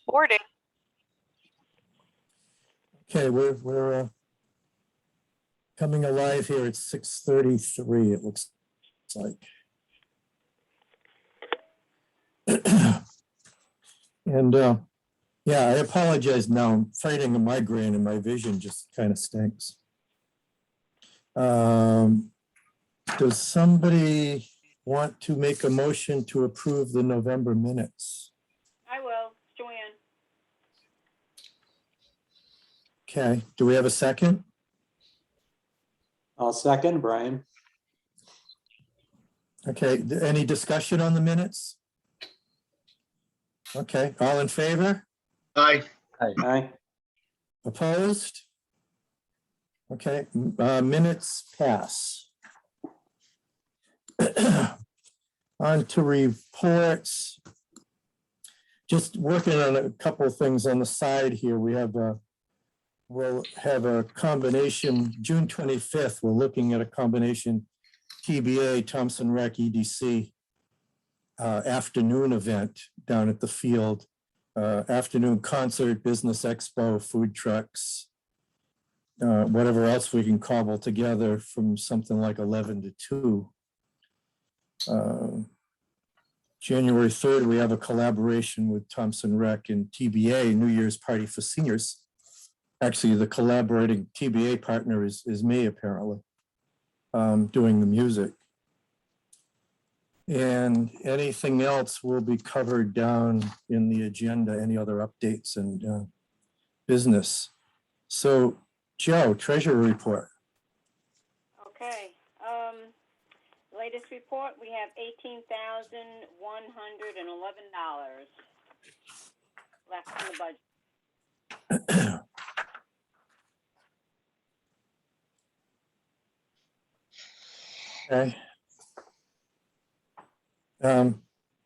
Boarding. Okay, we're coming alive here at 6:33, it looks like. And yeah, I apologize now. I'm fighting a migraine and my vision just kind of stinks. Does somebody want to make a motion to approve the November minutes? I will, Joanne. Okay, do we have a second? I'll second, Brian. Okay, any discussion on the minutes? Okay, all in favor? Aye. Aye. Opposed? Okay, minutes pass. On to reports. Just working on a couple of things on the side here. We'll have a combination, June 25th, we're looking at a combination TBA, Thompson Rec EDC afternoon event down at the field. Afternoon concert, business expo, food trucks, whatever else we can cobble together from something like 11 to 2. January 3rd, we have a collaboration with Thompson Rec and TBA, New Year's Party for Seniors. Actually, the collaborating TBA partner is me, apparently, doing the music. And anything else will be covered down in the agenda, any other updates and business. So, Joe, treasurer report. Okay. Latest report, we have $18,111 left in the budget. Okay.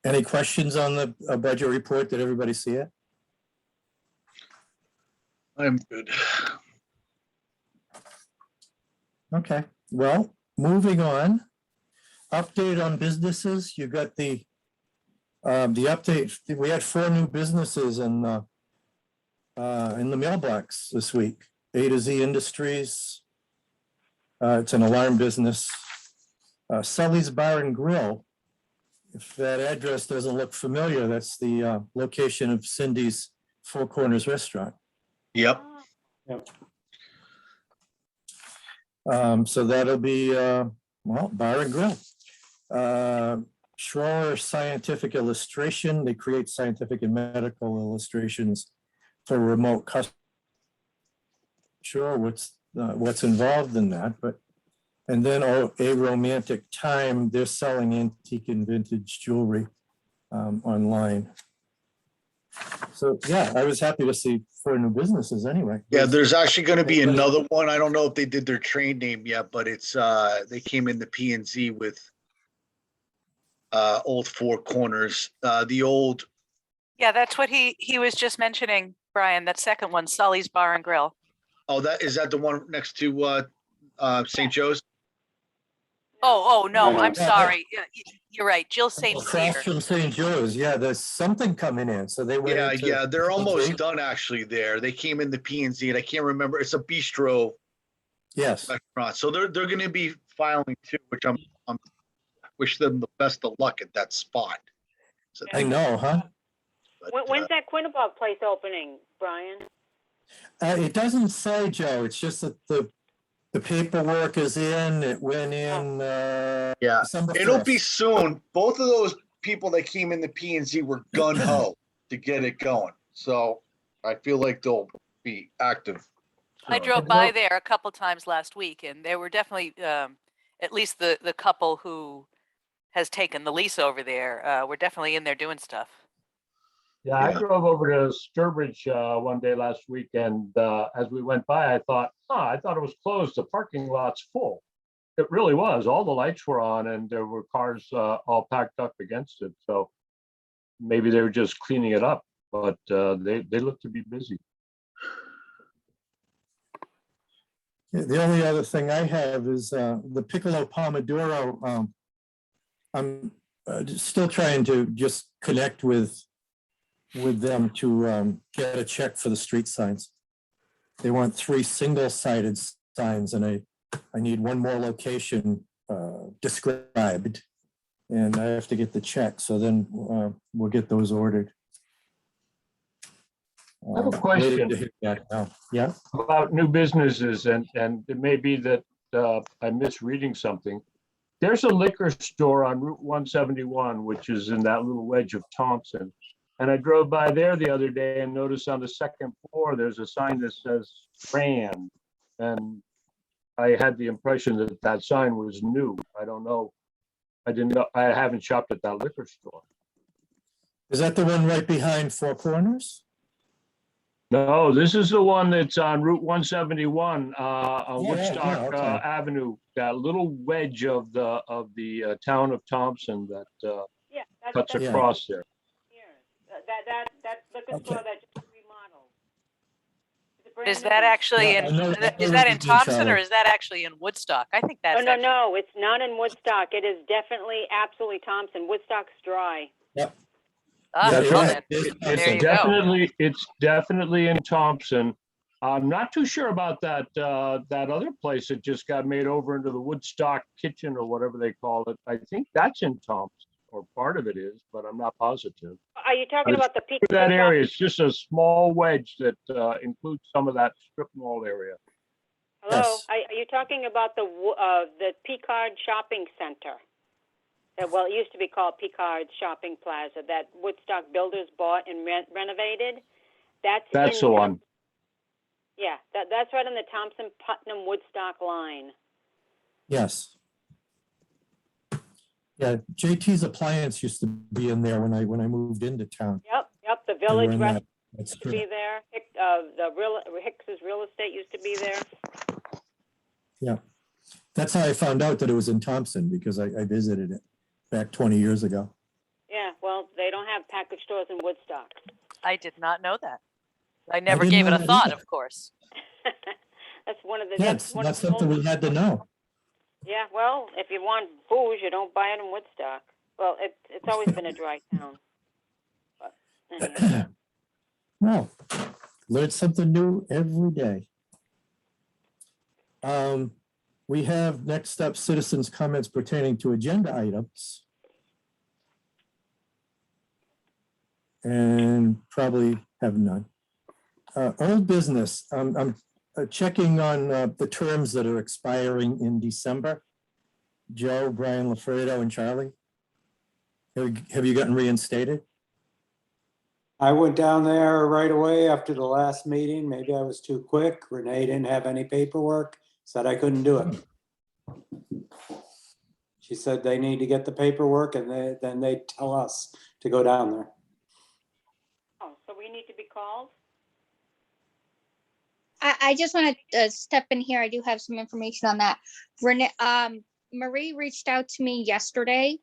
Any questions on the budget report? Did everybody see it? I'm good. Okay, well, moving on. Update on businesses. You got the update. We had 4 new businesses in the mailbox this week. A to Z Industries. It's an alarm business. Sully's Bar and Grill. If that address doesn't look familiar, that's the location of Cindy's Four Corners Restaurant. Yep. Yep. So that'll be, well, Bar and Grill. Schroer Scientific Illustration. They create scientific and medical illustrations for remote customers. Sure, what's involved in that, but and then A Romantic Time. They're selling antique and vintage jewelry online. So yeah, I was happy to see 4 new businesses anyway. Yeah, there's actually going to be another one. I don't know if they did their trade name yet, but it's they came in the P&Z with old Four Corners. The old. Yeah, that's what he was just mentioning, Brian. That second one, Sully's Bar and Grill. Oh, is that the one next to St. Joe's? Oh, no, No. I'm sorry. Yeah, you're right. Jill St. Across Cyr. from St. Joe's, yeah, there's something coming in. So they went into, Yeah, they're almost Okay. done actually there. They came in the P&Z and I can't remember. It's a bistro yes. restaurant. So they're going to be filing too, which I'm wish them the best of luck at that spot. So, I know, huh? but, When's that Quinnebog place opening, Brian? It doesn't say, Joe. It's just that the paperwork is in. It went in. yeah, December it'll 5th. be soon. Both of those people that came in the P&Z were gun ho to get it going. So I feel like they'll be active. I soon. drove by there a couple times last week, and there were definitely, at least the couple who has taken the lease over there, were definitely in there doing stuff. Yeah, I Yeah. drove over to Sturbridge one day last week, and as we went by, I thought it was closed. The parking lot's full. It really was. All the lights were on, and there were cars all packed up against it. So maybe they were just cleaning it up, but they look to be busy. The only other thing I have is the Piccolo Pomodoro. I'm still trying to just connect with with them to get a check for the street signs. They want 3 single-sided signs, and I need one more location described. And I have to get the check, so then we'll get those ordered. I have a Waiting question. to hit that now. Yeah, About new businesses, and it may be that I'm misreading something. There's a liquor store on Route 171, which is in that little wedge of Thompson. And I drove by there the other day and noticed on the second floor, there's a sign that says Brand. And I had the impression that that sign was new. I don't know. I didn't know, I haven't shopped at that liquor store. is that the one right behind Four Corners? No, this is the one that's on Route 171, on Yeah, Woodstock yeah, okay. Avenue, that little wedge of the town of Thompson that Yeah, cuts that's Yeah. across there. here. That liquor store Okay. that just remodeled. It's a brand Is new that one. actually Yeah, in, I know- I know is that in what you mean, Thompson or Charlotte. is that actually in Woodstock? I think that's Oh, no, actually. no, it's not in Woodstock. It is definitely absolutely Thompson. Woodstock's dry. Ah, Yeah, well you're then, right. It's there Thompson. you go. It's definitely in Thompson. I'm not too sure about that other place that just got made over into the Woodstock Kitchen or whatever they call it. I think that's in Thompson, or part of it is, but I'm not positive. Are you talking It's about the peak? That area, it's just a small wedge that includes some of that strip mall area. Hello, Yes. are you talking about the Picard Shopping Center? Well, it used to be called Picard Shopping Plaza that Woodstock Builders bought and renovated. That's the one. Yeah, that's right on the Thompson Putnam Woodstock line. Yes. Yeah, JT's Appliance used to be in there when I moved into town. Yep. The They were Village in Restaurant that used to strip. be there. Hicks's Real Estate used to be there. Yeah, that's how I found out that it was in Thompson, because I visited it back 20 years ago. Yeah, well, they don't have package stores in Woodstock. I did not know that. I never didn't gave it know a that thought, either. of course. That's one of the. Yeah, That's one that's of the something old- we had to know. Yeah, well, if you want booze, you don't buy it in Woodstock. Well, it's always been a dry town. But anyway. Well, learn something new every day. We have next up citizens' comments pertaining to agenda items. And probably have none. Old business, I'm checking on the terms that are expiring in December. Joe, Brian LaFredo, and Charlie. Have you gotten reinstated? I went down there right away after the last meeting. Maybe I was too quick. Renee didn't have any paperwork, said I couldn't do it. She said they need to get the paperwork and then they tell us to go down there. Oh, so we need to be called? I just want to step in here. I do have some information on that. Renee, Marie reached out to me yesterday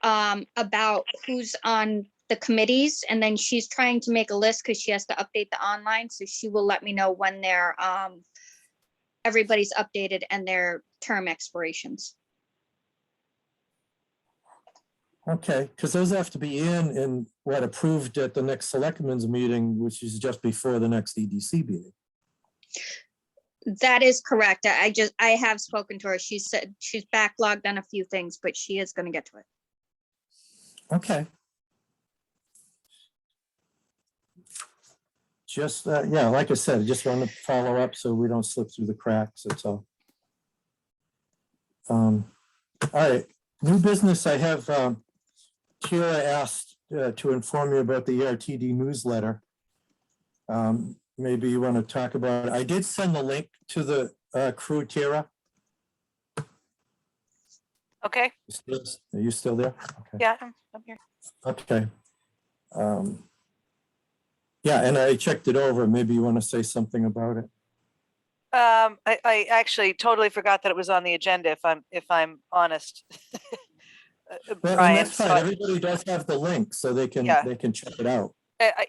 about who's on the committees, and then she's trying to make a list because she has to update the online. So she will let me know when their everybody's updated and their term expirations. Okay, because those have to be in what approved at the next selectmen's meeting, which is just before the next EDC meeting. That is correct. I have spoken to her. She said she's backlogged on a few things, but she is going to get to it. Okay. Just, yeah, like I said, I just want to follow up so we don't slip through the cracks, that's all. All right, new business, I have, Kira asked to inform you about the ERTD newsletter. Maybe you want to talk about it. I did send the link to the crew, Kira. Okay, Are you still there? Okay. yeah, I'm here. Okay. Yeah, and I checked it over. Maybe you want to say something about it. I actually totally forgot that it was on the agenda, if I'm honest. Well, and Brian, that's so fine. Everybody does have the link, so they can Yeah. check it out.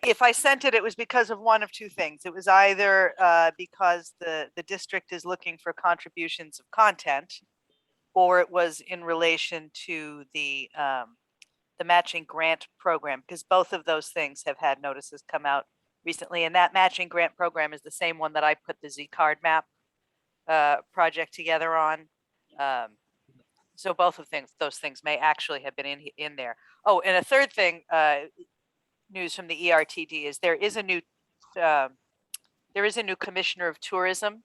if I sent it, it was because of one of two things. It was either because the district is looking for contributions of content, or it was in relation to the the matching grant program, because both of those things have had notices come out recently. And that matching grant program is the same one that I put the Z card map project together on. So both of those things may actually have been in there. Oh, and a third thing, news from the ERTD is there is a new commissioner of tourism.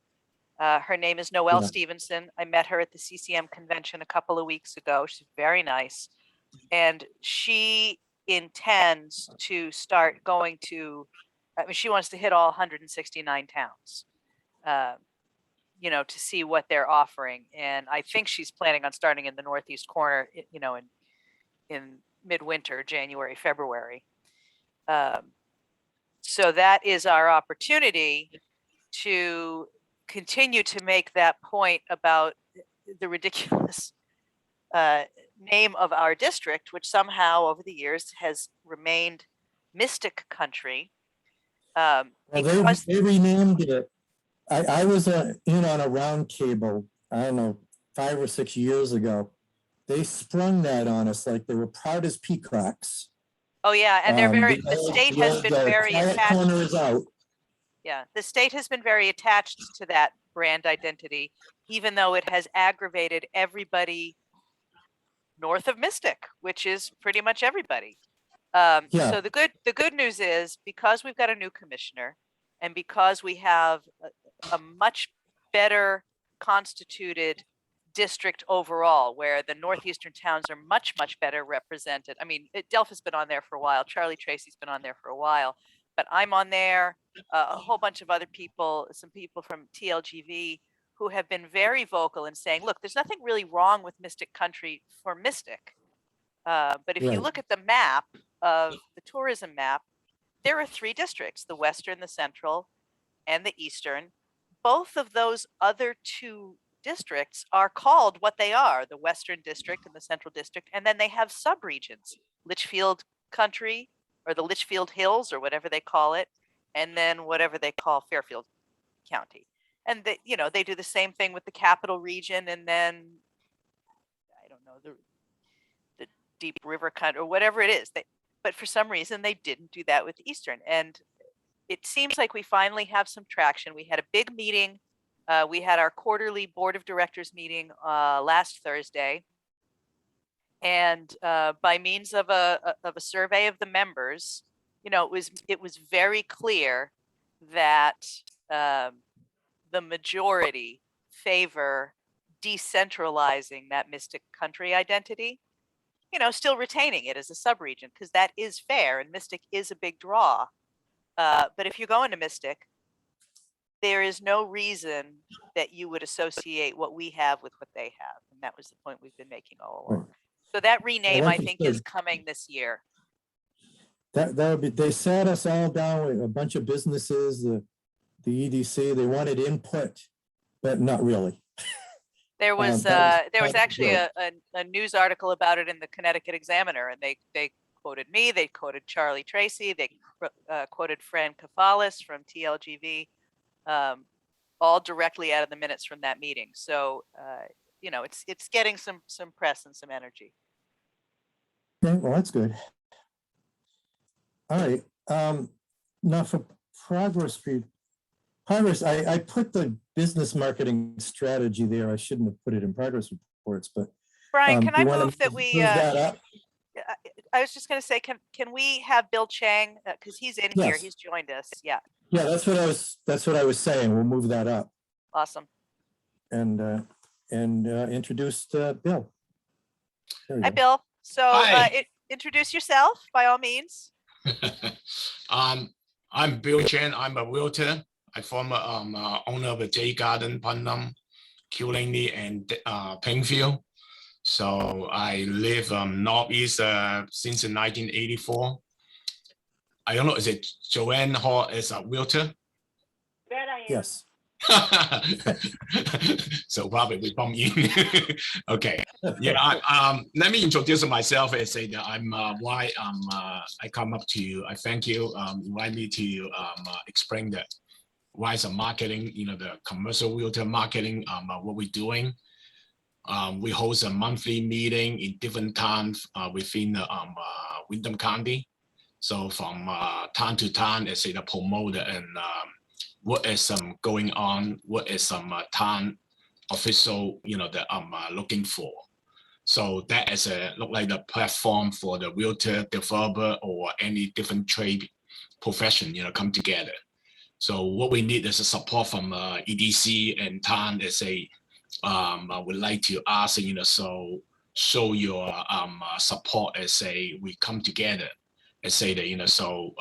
Her name is Noelle Yeah. Stevenson. I met her at the CCM convention a couple of weeks ago. She's very nice. And she intends to start going to, I mean, she wants to hit all 169 towns, to see what they're offering. And I think she's planning on starting in the Northeast corner, in midwinter, January, February. So that is our opportunity to continue to make that point about the ridiculous name of our district, which somehow over the years has remained Mystic Country. Well, Because they renamed it. I was in on a round table, I don't know, 5 or 6 years ago. They sprung that on us like they were proud as peacocks. oh yeah, and they're the state has been very quiet attached. corner is out. Yeah, the state has been very attached to that brand identity, even though it has aggravated everybody north of Mystic, which is pretty much everybody. Yeah. So the good news is, because we've got a new commissioner, and because we have a much better constituted district overall, where the northeastern towns are much better represented. I mean, Delphi's been on there for a while. Charlie Tracy's been on there for a while, but I'm on there. A whole bunch of other people, some people from TLGV, who have been very vocal in saying, look, there's nothing really wrong with Mystic Country for Mystic. But if you Right. look at the map of the tourism map, there are 3 districts, the Western, the Central, and the Eastern. Both of those other 2 districts are called what they are, the Western District and the Central District, and then they have subregions, Litchfield Country, or the Litchfield Hills, or whatever they call it, and then whatever they call Fairfield County. And they do the same thing with the Capital Region, and then I don't know, the Deep River Country, or whatever it is. But for some reason they didn't do that with Eastern, and it seems like we finally have some traction. We had a big meeting. We had our quarterly board of directors meeting last Thursday, and by means of a survey of the members, it was very clear that the majority favor decentralizing that Mystic Country identity, still retaining it as a subregion, because that is fair, and Mystic is a big draw. But if you go into Mystic, there is no reason that you would associate what we have with what they have. And that was the point we've been making all along. So that rename, I think, is coming this year. That would be, they sat us all down with a bunch of businesses, the EDC, they wanted input, but not really. There was actually a news article about it in the Connecticut Examiner, and they quoted me, they quoted Charlie Tracy, they quoted Fran Kafalis from TLGV, all directly out of the minutes from that meeting. So it's getting some press and some energy. Okay, well, that's good. All right. Now for progress, I put the business marketing strategy there. I shouldn't have put it in progress reports, but Brian, can do I you wanna move that we? move that up? I was just going to say, can we have Bill Chang, because he's in here, Yes. he's joined us. Yeah, Yeah, that's what I was saying. We'll move that up awesome. and introduce Bill. There we Hi, go. Bill. So Hi. introduce yourself by all means. I'm Bill Chang. I'm a realtor. I former owner of a J Garden, Putnam, Killiney, and Plainfield. So I live Northeast since 1984. I don't know, is it Joanne Hall is a realtor? That I am. Yes. So probably we bump in. Okay. Yeah. Let me introduce myself and say that I'm why I come up to you. I thank you. Invite me to explain that why is marketing, the commercial realtor marketing, what we're doing. We host a monthly meeting in different towns within Windham County. So from town to town, it's a promoter and what is going on, what is some town official, that I'm looking for. So that is look like the platform for the realtor, developer, or any different trade profession, come together. So what we need is a support from EDC and town. Is I would like to ask, so show your support as we come together and say that, so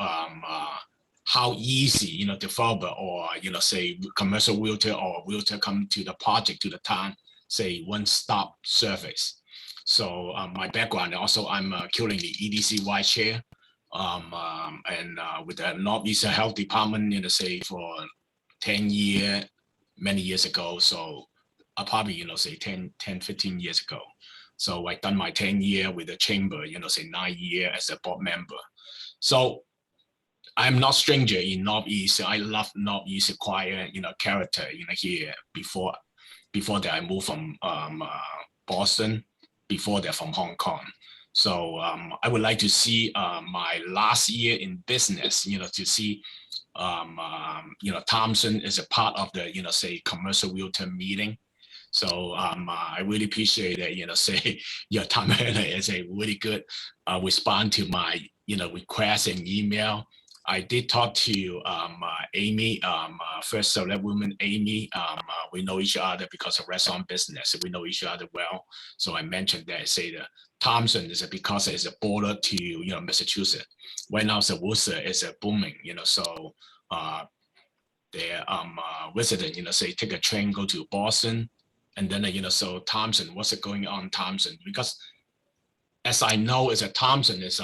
how easy, developer or, say commercial realtor or realtor come to the project, to the town, say one-stop service. So my background, also I'm currently the EDC vice chair and with the Northeast Health Department, say for 10 years, many years ago. So probably, say 10, 15 years ago. So I done my 10 year with the chamber, say 9 years as a board member. So I'm not stranger in Northeast. I love Northeast choir, character, here before that I moved from Boston, before that from Hong Kong. So I would like to see my last year in business, to see, Thompson is a part of the, say commercial realtor meeting. So I really appreciate that, say your time is a really good respond to my, request and email. I did talk to Amy, first select woman, Amy. We know each other because of restaurant business. We know each other well. So I mentioned that, say the Thompson is because it's a border to, Massachusetts. Right now, the Worcester is a booming, so their resident, say take a train, go to Boston. And then, so Thompson, what's going on Thompson? Because as I know, is a Thompson is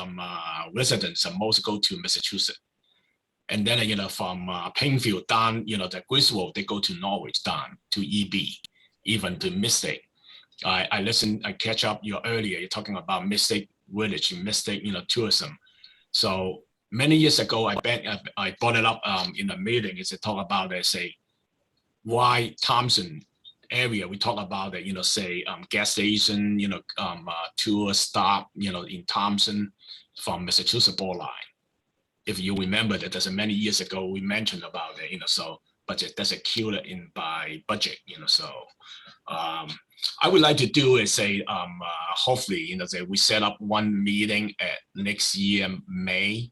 residents most go to Massachusetts. And then, from Plainfield down, the Griswold, they go to Norwich down to EB, even to Mystic. I listened, I catch up you earlier, you're talking about Mystic Village, Mystic, tourism. So many years ago, I brought it up in a meeting, is to talk about, say, why Thompson area, we talk about that, say gas station, tour stop, in Thompson from Massachusetts borderline. If you remember that there's many years ago, we mentioned about it, so budget, that's a killer in by budget, so I would like to do is say, hopefully, say we set up one meeting at next year, May,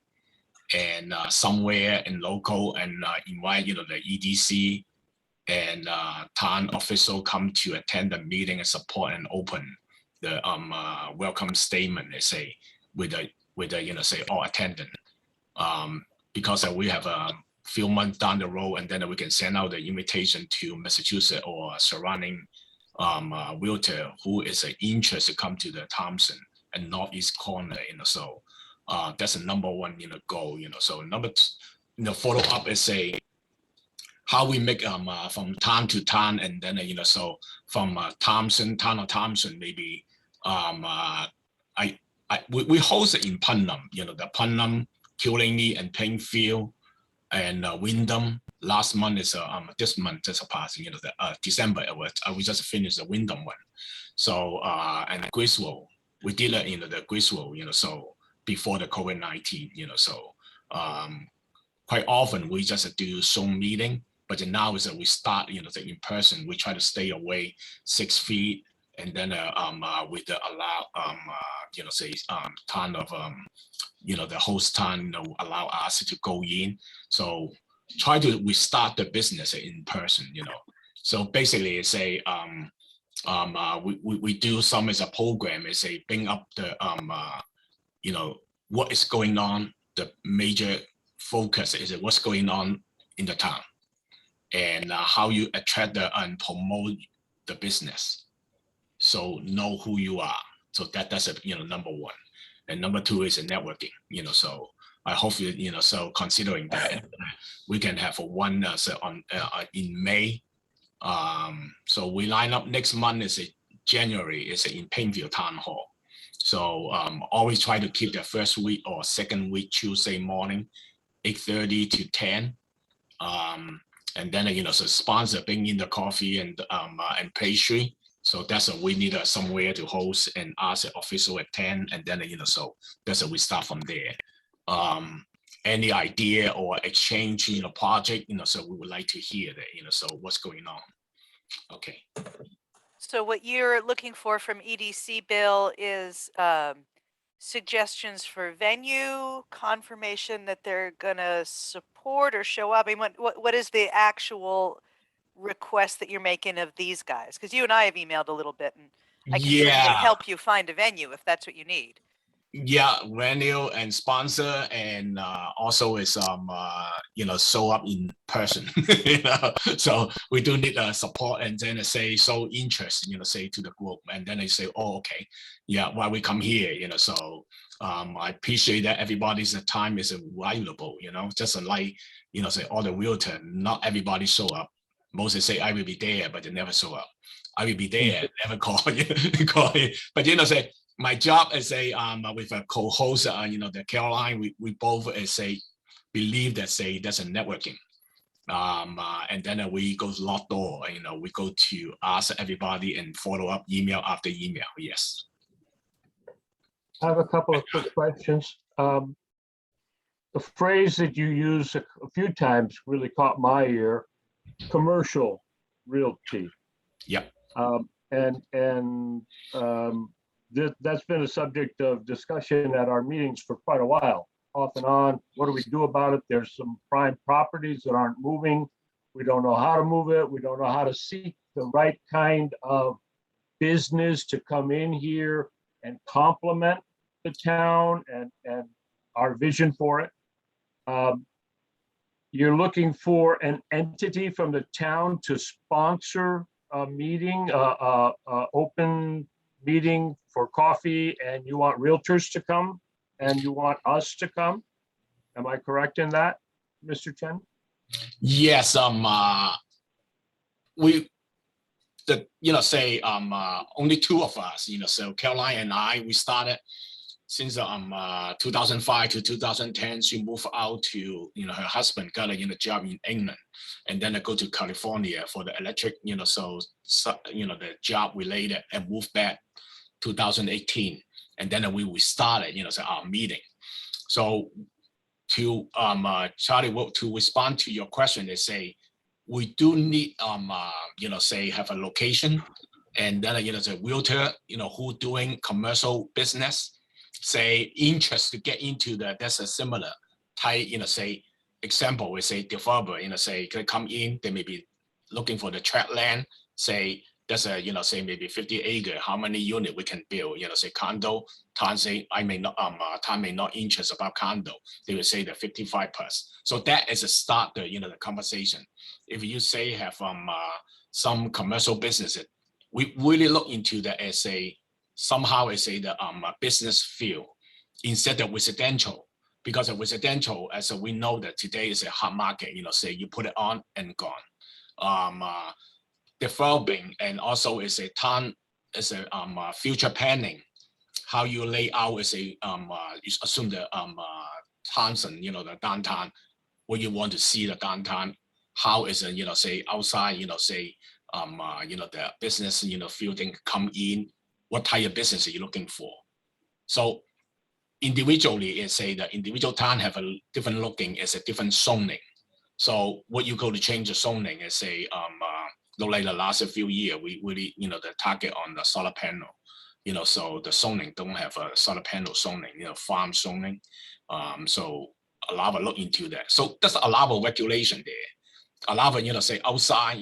and somewhere in local and invite, the EDC and town official come to attend the meeting and support and open the welcome statement, they say, with the say all attendant. Because we have a few months down the road, and then we can send out the invitation to Massachusetts or surrounding realtor who is interested to come to the Thompson and Northeast corner, so that's the number one, goal, so number follow up is say how we make from town to town, and then so from Thompson, town of Thompson, maybe we host it in Putnam, the Putnam, Killiney, and Plainfield, and Windham. Last month is this month just passing, the December we just finished the Windham one. So and Griswold, we did it in the Griswold, so before the COVID-19, so quite often we just do Zoom meeting. But now is that we start, the in person. We try to stay away 6 feet, and then with the allow, say ton of the host town, allow us to go in. So we start the business in person, So basically, say we do some as a program. Is a bring up the what is going on. The major focus is what's going on in the town. And how you attract and promote the business, so know who you are. So that's a number one, and number two is a networking. So I hope so considering that we can have one so on in May. So we line up next month is January is in Plainfield Town Hall. So always try to keep the first week or second week Tuesday morning, 8:30 to 10. And then so sponsor bring in the coffee and pastry, So that's we need somewhere to host and ask an official attend, and then so that's we start from there. Any idea or exchange project, so we would like to hear that, so what's going on. Okay. So what you're looking for from EDC, Bill, is suggestions for venue, confirmation that they're gonna support or show up. I mean, what is the actual request that you're making of these guys? Because you and I have emailed a little bit, and I can certainly Yeah. help you find a venue if that's what you need. Yeah, venue and sponsor, and also is show up in person. So we do need support, and then say so interest, say to the group, and then they say, oh, okay, yeah, why we come here, so I appreciate that everybody's time is valuable, just like say all the realtor, not everybody show up. Most say I will be there, but they never show up. I will be there, never call you, but say. My job is with a co-host, the Caroline, we both believe that there's a networking. And then we go to lock door, we go to ask everybody and follow up email after email. Yes. I have a couple of quick questions. The phrase that you use a few times really caught my ear: commercial realty. Yep. That's been a subject of discussion at our meetings for quite a while, off and on. What do we do about it? There's some prime properties that aren't moving. We don't know how to move it. We don't know how to seek the right kind of business to come in here and complement the town and our vision for it. You're looking for an entity from the town to sponsor a meeting, open meeting for coffee, and you want realtors to come and you want us to come. Am I correct in that, Mr. Chen? Yes. Only two of us, so Caroline and I, we started since 2005 to 2010. She moved out to, her husband got a job in England, and then I go to California for the electric, the job related, and moved back 2018, and then we started, our meeting. So to Charlie, to respond to your question, they say we do need have a location, and then the realtor, who doing commercial business, say interest to get into that's a similar type, example, we say developer, say they come in, they may be looking for the tract land, say that's a, say maybe 50 acre, how many unit we can build, say condo, Tom say, Tom may not interest about condo. They will say the 55+. So that is a start, the conversation. If you say have some commercial businesses, we really look into that as somehow the business field instead of residential, because of residential, as we know that today is a hot market, say you put it on and gone. Developing, and also is a town, is a future planning, how you lay out is you assume the towns and the downtown, what you want to see the downtown, how is it, say outside, say the business, fielding come in, what type of business are you looking for? So individually, it's the individual town have a different looking, it's a different zoning. So what you go to change the zoning is like the last few years, we really, the target on the solar panel, so the zoning don't have a solar panel zoning, farm zoning. So a lot of look into that. So there's a lot of regulation there. A lot of, say outside,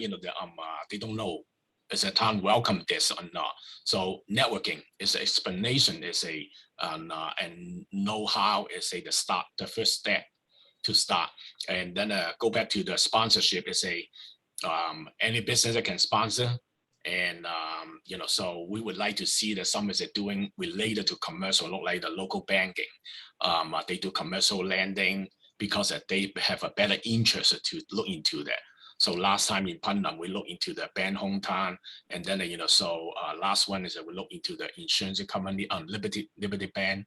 they don't know is a town welcome this or not. So networking is an explanation, is and know-how is the first step to start. And then go back to the sponsorship is any business that can sponsor. And, so we would like to see that some is doing related to commercial, look like the local banking. They do commercial lending because they have a better interest to look into that. So last time in Putnam, we look into the bank hometown, and then, last one is that we look into the insurance company, Liberty Bank.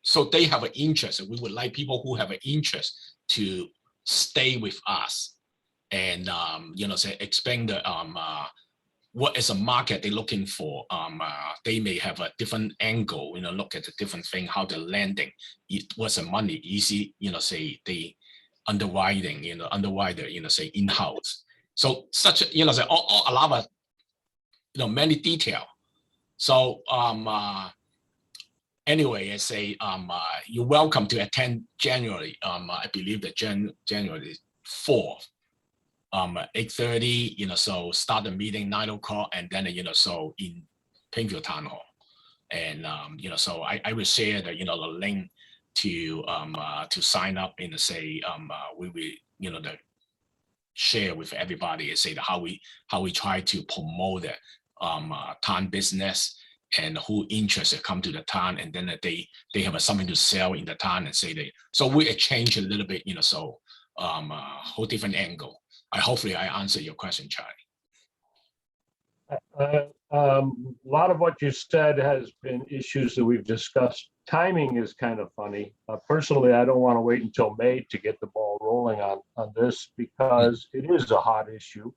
So they have an interest, and we would like people who have an interest to stay with us and, say expand the what is a market they're looking for. They may have a different angle, look at the different thing, how they're landing, what's the money, easy, say they underwriting, underwriter, say in-house. So such, say all a lot of, many detail. So anyway, I say you're welcome to attend January. I believe that January 4th. 8:30, so start the meeting 9 o'clock, and then so in Plainfield Town Hall, and so I will share the the link to sign up and say we will the share with everybody and say how we try to promote the town business and who interested come to the town, and then they have something to sell in the town and say so we exchange a little bit, so whole different angle. Hopefully I answer your question, Charlie. A lot of what you said has been issues that we've discussed. Timing is kind of funny. Personally, I don't want to wait until May to get the ball rolling on this because it is a hot issue.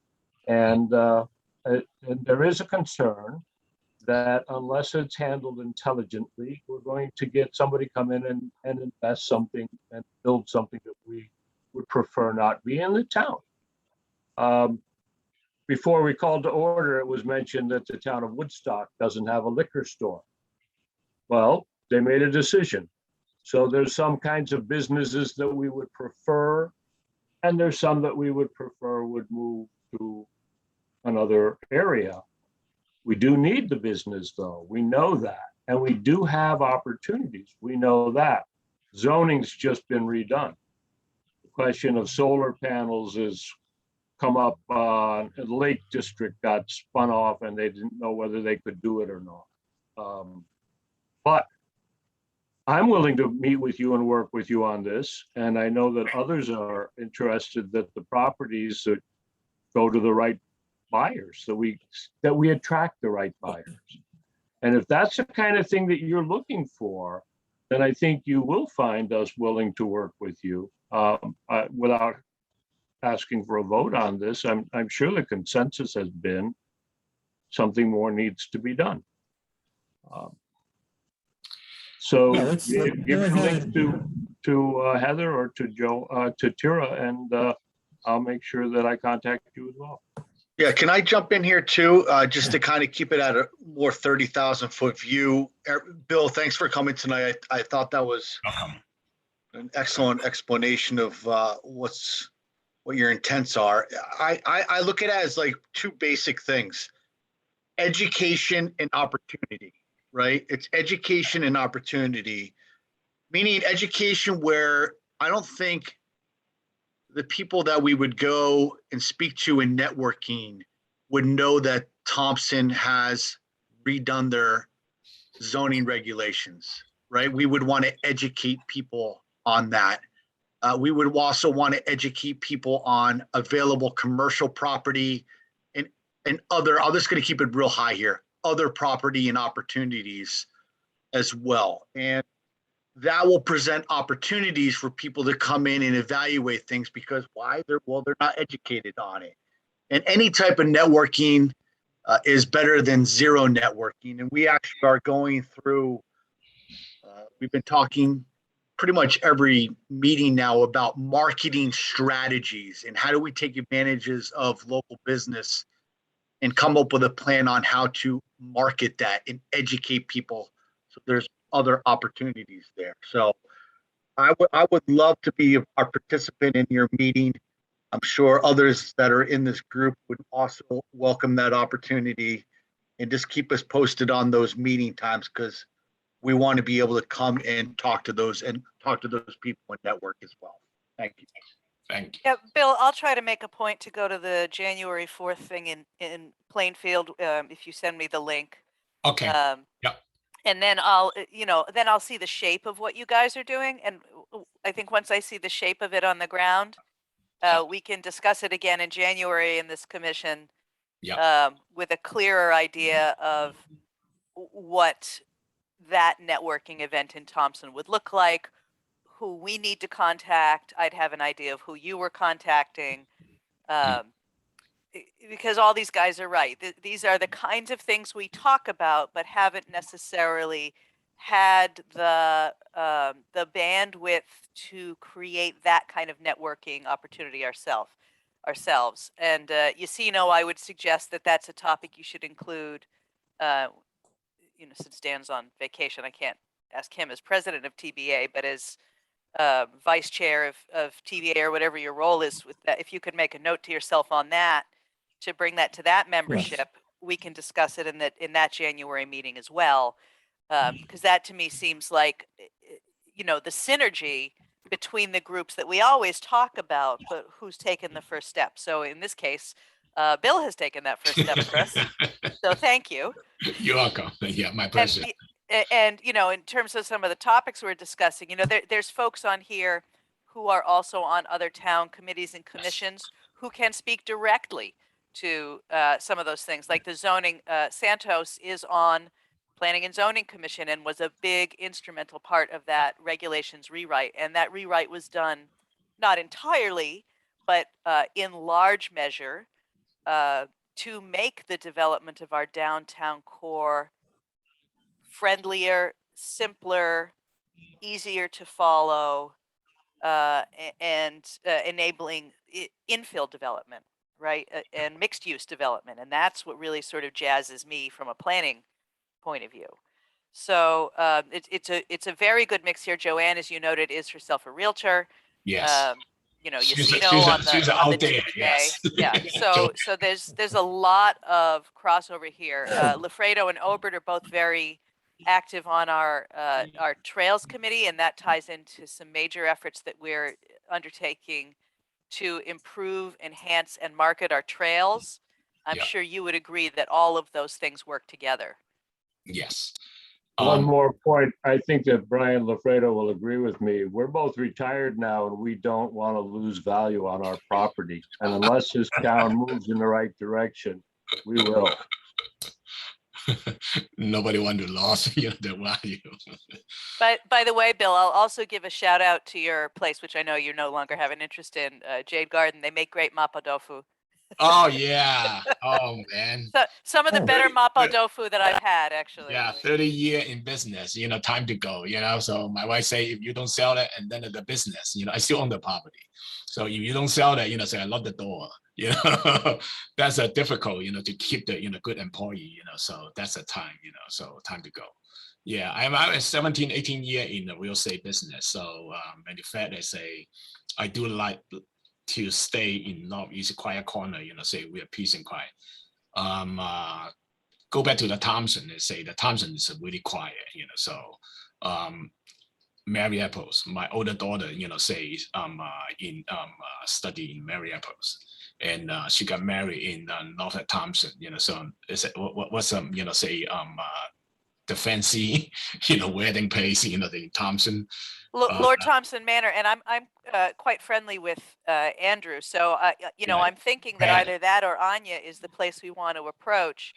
And there is a concern that unless it's handled intelligently, we're going to get somebody come in and invest something and build something that we would prefer not be in the town. Before we called to order, it was mentioned that the town of Woodstock doesn't have a liquor store. Well, they made a decision. So there's some kinds of businesses that we would prefer, and there's some that we would prefer would move to another area. We do need the business though, we know that, and we do have opportunities, we know that. Zoning's just been redone. The question of solar panels is come up, the Lake District got spun off and they didn't know whether they could do it or not. But I'm willing to meet with you and work with you on this. And I know that others are interested that the properties that go to the right buyers, that we attract the right buyers. And if that's the kind of thing that you're looking for, then I think you will find us willing to work with you without asking for a vote on this. I'm sure the consensus has been something more needs to be done. So Yeah, give your link to Heather or to Joe, to Tira, and I'll make sure that I contact you as well. Yeah, can I jump in here too, just to kind of keep it at a more 30,000 foot view? Bill, thanks for coming tonight. I thought that was an excellent explanation of what your intents are. I look at it as like two basic things: education and opportunity, right? It's education and opportunity, meaning education where I don't think the people that we would go and speak to in networking would know that Thompson has redone their zoning regulations, right? We would want to educate people on that. We would also want to educate people on available commercial property and other, I'm just going to keep it real high here, other property and opportunities as well. And that will present opportunities for people to come in and evaluate things because why? They're not educated on it. And any type of networking is better than zero networking. And we actually are going through, we've been talking pretty much every meeting now about marketing strategies and how do we take advantages of local business and come up with a plan on how to market that and educate people. So there's other opportunities there. So I would love to be a participant in your meeting. I'm sure others that are in this group would also welcome that opportunity, and just keep us posted on those meeting times because we want to be able to come and talk to those people and network as well. Thank you. Thank you. Yeah, Bill, I'll try to make a point to go to the January 4th thing in Plainfield if you send me the link. Okay. Yep. And then I'll see the shape of what you guys are doing. And I think once I see the shape of it on the ground, we can discuss it again in January in this commission with a clearer idea of what that networking event in Thompson would look like, who we need to contact. I'd have an idea of who you were contacting. because all these guys are right. These are the kinds of things we talk about, but haven't necessarily had the bandwidth to create that kind of networking opportunity ourselves. And I would suggest that that's a topic you should include. Uh, since Dan's on vacation, I can't ask him as president of TBA, but as vice chair of TBA or whatever your role is with that, if you could make a note to yourself on that to bring that to that membership, we can discuss it in that January meeting as well. Because that to me seems like, the synergy between the groups that we always talk about, but who's taken the first step. So in this case, Bill has taken that first step for us. So thank you. You're welcome. Yeah, my pleasure. And in terms of some of the topics we're discussing, there's folks on here who are also on other town committees and commissions who can speak directly to some of those things. Like the zoning, Santos is on Planning and Zoning Commission and was a big instrumental part of that regulations rewrite. And that rewrite was done not entirely, but in large measure to make the development of our downtown core friendlier, simpler, easier to follow, and enabling infill development, right? And mixed use development. And that's what really sort of jazzes me from a planning point of view. So it's a very good mix here. Joanne, as you noted, is herself a realtor. Yes. She's on the out there. TBA. Yes. Yeah. So there's a lot of crossover here. Lafredo and Obert are both very active on our trails committee, and that ties into some major efforts that we're undertaking to improve, enhance, and market our trails. I'm sure you would agree that all of those things work together. Yes. One more point. I think that Brian Lafredo will agree with me. We're both retired now and we don't want to lose value on our property. And unless this town moves in the right direction, we will. Nobody want to lose the value. But by the way, Bill, I'll also give a shout out to your place, which I know you no longer have an interest in, Jade Garden. They make great mapo tofu. Oh yeah. Oh man. So some of the better mapo tofu that I've had, actually. Yeah, 30 years in business, time to go, So my wife say, if you don't sell it, and then the business, I still own the property. So if you don't sell that, say I lock the door, that's a difficult, to keep the, good employee, so that's a time, so time to go. Yeah, I'm 17, 18 years in the real estate business. So in fact, I say, I do like to stay in Northeast quiet corner, say we are peace and quiet. Go back to the Thompson and say the Thompson is really quiet, so Mary Apples, my older daughter, says study in Mary Apples, and she got married in North Thompson, so it's what's the fancy, wedding place, the Thompson. Lord Thompson Manor, and I'm quite friendly with Andrew. So I'm thinking that either that or Anya is the place we want to approach.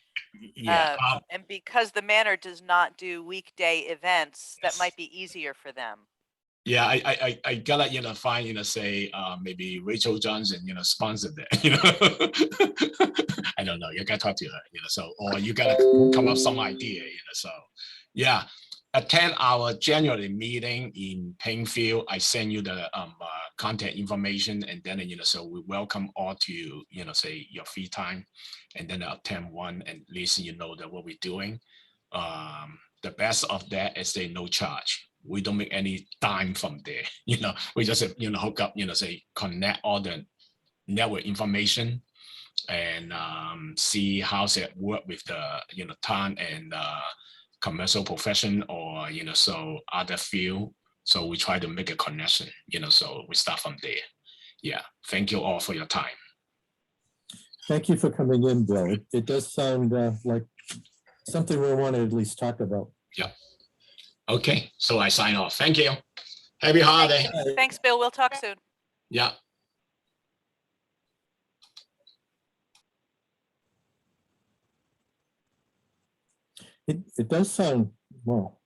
Yeah. And because the manor does not do weekday events, that might be easier for them. Yeah, I gotta find say maybe Rachel Johnson sponsor that I don't know, you gotta talk to her so, or you gotta come up some idea so yeah, attend our January meeting in Plainfield. I send you the contact information, and then so we welcome all to say your free time, and then attend one, and at least that what we're doing. The best of that is say no charge. We don't make any dime from there. We just hook up. Say connect all the network information, and see how's it work with the town and commercial profession, or so other field. So we try to make a connection. So we start from there. Yeah. Thank you all for your time. Thank you for coming in, Bill. It does sound like something we want to at least talk about. Yeah. Okay, so I sign off. Thank you. Happy holiday. Thanks, Bill. We'll talk soon. Yeah. It does sound, well,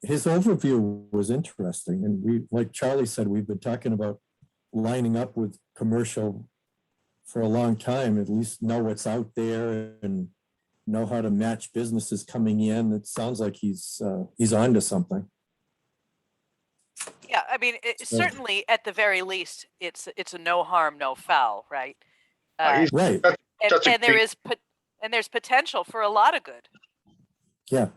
his overview was interesting. And we, like Charlie said, we've been talking about lining up with commercial for a long time, at least know what's out there and know how to match businesses coming in. It sounds like he's onto something. Yeah, I mean, certainly at the very least, it's a no harm, no foul, right? He's Right, that's a And there great, is and there's potential for a lot of good. yeah.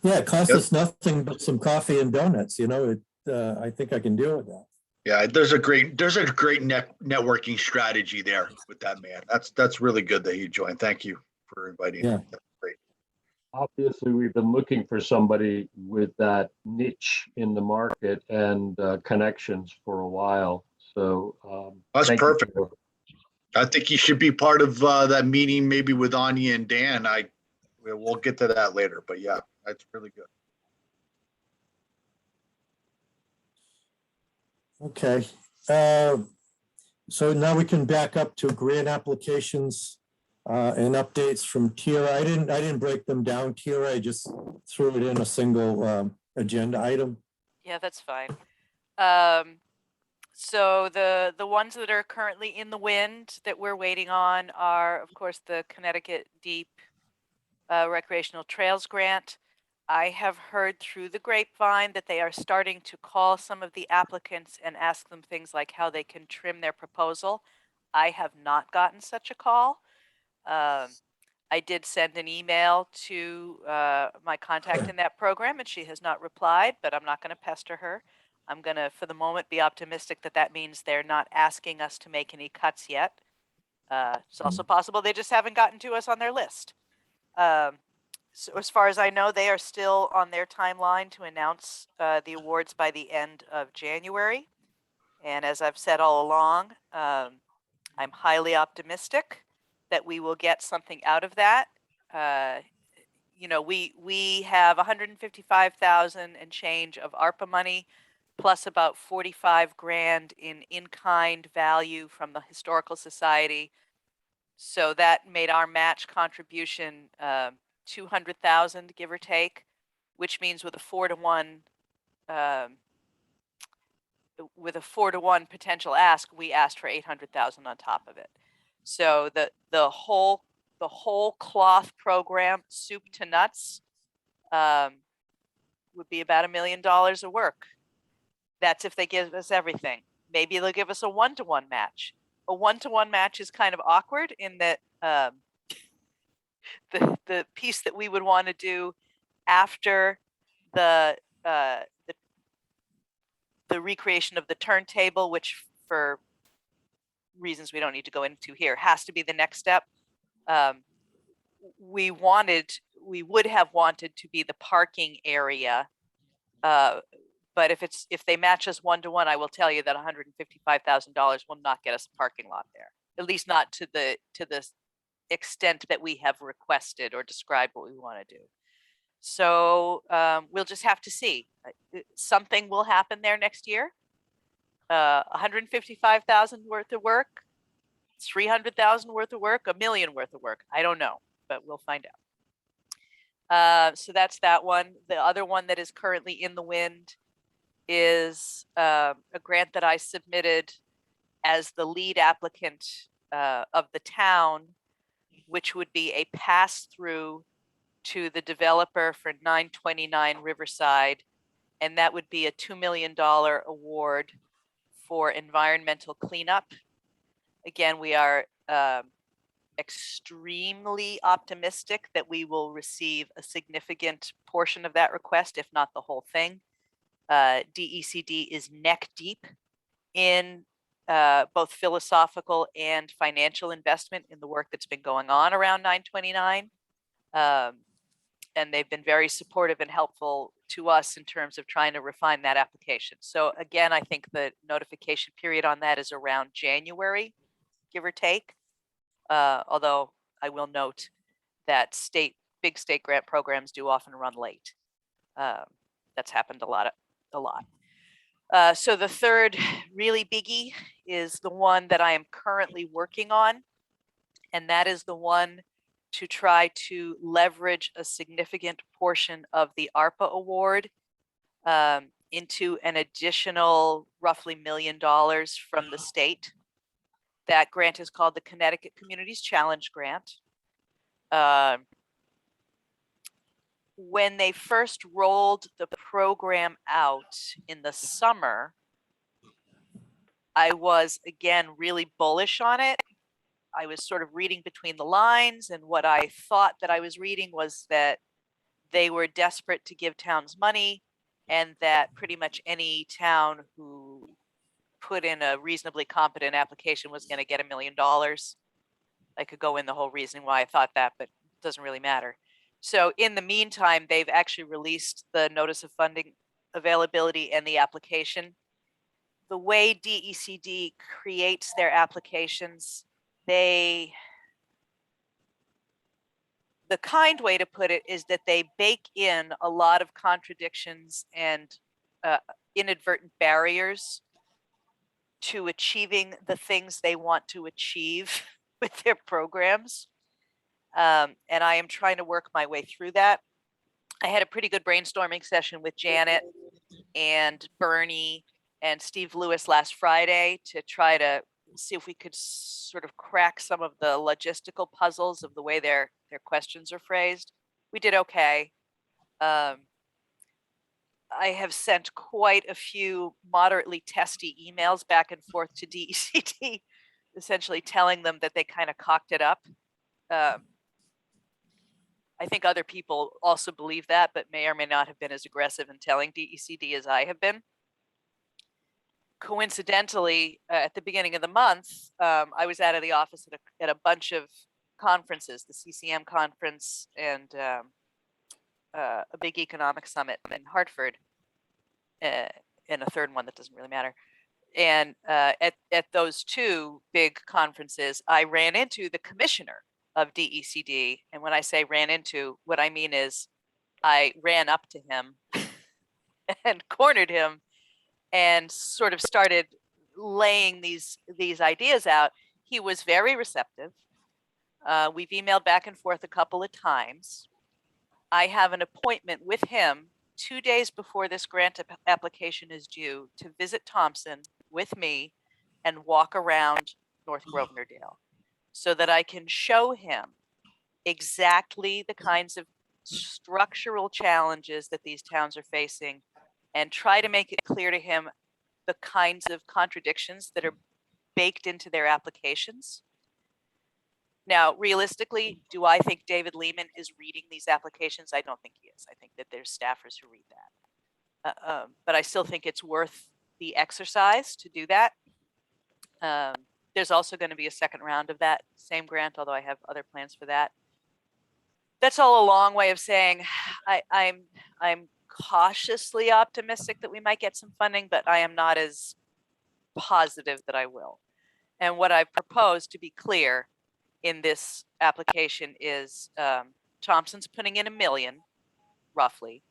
Yeah, it costs Yep. us nothing but some coffee and donuts, I think I can deal with that. yeah, there's a great networking strategy there with that man. That's really good that he joined. Thank you for inviting Yeah. him. That's great. Obviously, we've been looking for somebody with that niche in the market and connections for a while. So That's thank you perfect. for- I think he should be part of that meeting, maybe with Anya and Dan. We'll get to that later, but yeah, that's really good. Okay. So now we can back up to grant applications and updates from Tira. I didn't break them down, Tira. I just threw it in a single agenda item. Yeah, that's fine. So the ones that are currently in the wind that we're waiting on are, of course, the Connecticut Deep Recreational Trails Grant. I have heard through the grapevine that they are starting to call some of the applicants and ask them things like how they can trim their proposal. I have not gotten such a call. I did send an email to my contact in that program, and she has not replied, but I'm not going to pester her. I'm going to, for the moment, be optimistic that that means they're not asking us to make any cuts yet. It's also possible they just haven't gotten to us on their list. So as far as I know, they are still on their timeline to announce the awards by the end of January. And as I've said all along, I'm highly optimistic that we will get something out of that. We have 155,000 and change of ARPA money, plus about 45 grand in kind value from the Historical Society. So that made our match contribution 200,000, give or take, which means with a 4-to-1 potential ask, we asked for 800,000 on top of it. So the whole cloth program, soup to nuts, would be about $1 million of work. That's if they give us everything. Maybe they'll give us a 1-to-1 match. A 1-to-1 match is kind of awkward in that the piece that we would want to do after the recreation of the turntable, which for reasons we don't need to go into here, has to be the next step. We would have wanted to be the parking area, but if they match us 1-to-1, I will tell you that $155,000 will not get us a parking lot there, at least not to the extent that we have requested or described what we want to do. So we'll just have to see. Something will happen there next year. 155,000 worth of work, 300,000 worth of work, $1 million worth of work. I don't know, but we'll find out. So that's that one. The other one that is currently in the wind is a grant that I submitted as the lead applicant of the town, which would be a pass-through to the developer for 929 Riverside, and that would be a $2 million award for environmental cleanup. Again, we are extremely optimistic that we will receive a significant portion of that request, if not the whole thing. DECD is neck deep in both philosophical and financial investment in the work that's been going on around 929. And they've been very supportive and helpful to us in terms of trying to refine that application. So again, I think the notification period on that is around January, give or take. Although I will note that big state grant programs do often run late. That's happened a lot. So the third really biggie is the one that I am currently working on, and that is the one to try to leverage a significant portion of the ARPA award into an additional roughly $1 million from the state. That grant is called the Connecticut Communities Challenge Grant. Um, when they first rolled the program out in the summer, I was again really bullish on it. I was sort of reading between the lines, and what I thought that I was reading was that they were desperate to give towns money, and that pretty much any town who put in a reasonably competent application was going to get $1 million. I could go in the whole reason why I thought that, but it doesn't really matter. So in the meantime, they've actually released the notice of funding availability and the application. The way DECD creates their applications, the kind way to put it is that they bake in a lot of contradictions and inadvertent barriers to achieving the things they want to achieve with their programs. And I am trying to work my way through that. I had a pretty good brainstorming session with Janet and Bernie and Steve Lewis last Friday to try to see if we could sort of crack some of the logistical puzzles of the way their questions are phrased. We did okay. I have sent quite a few moderately testy emails back and forth to DECD, essentially telling them that they kind of cocked it up. I think other people also believe that, but may or may not have been as aggressive in telling DECD as I have been. Coincidentally, at the beginning of the month, I was out of the office at a bunch of conferences, the CCM conference and a big economic summit in Hartford, and a third one that doesn't really matter. And at those two big conferences, I ran into the commissioner of DECD. And when I say ran into, what I mean is I ran up to him and cornered him and sort of started laying these ideas out. He was very receptive. We've emailed back and forth a couple of times. I have an appointment with him 2 days before this grant application is due to visit Thompson with me and walk around North Grosvenor-Dale so that I can show him exactly the kinds of structural challenges that these towns are facing and try to make it clear to him the kinds of contradictions that are baked into their applications. Now, realistically, do I think David Lehman is reading these applications? I don't think he is. I think that there's staffers who read that. But I still think it's worth the exercise to do that. There's also going to be a second round of that same grant, although I have other plans for that. That's all a long way of saying I'm cautiously optimistic that we might get some funding, but I am not as positive that I will. And what I've proposed, to be clear, in this application is Thompson's putting in $1 million, roughly,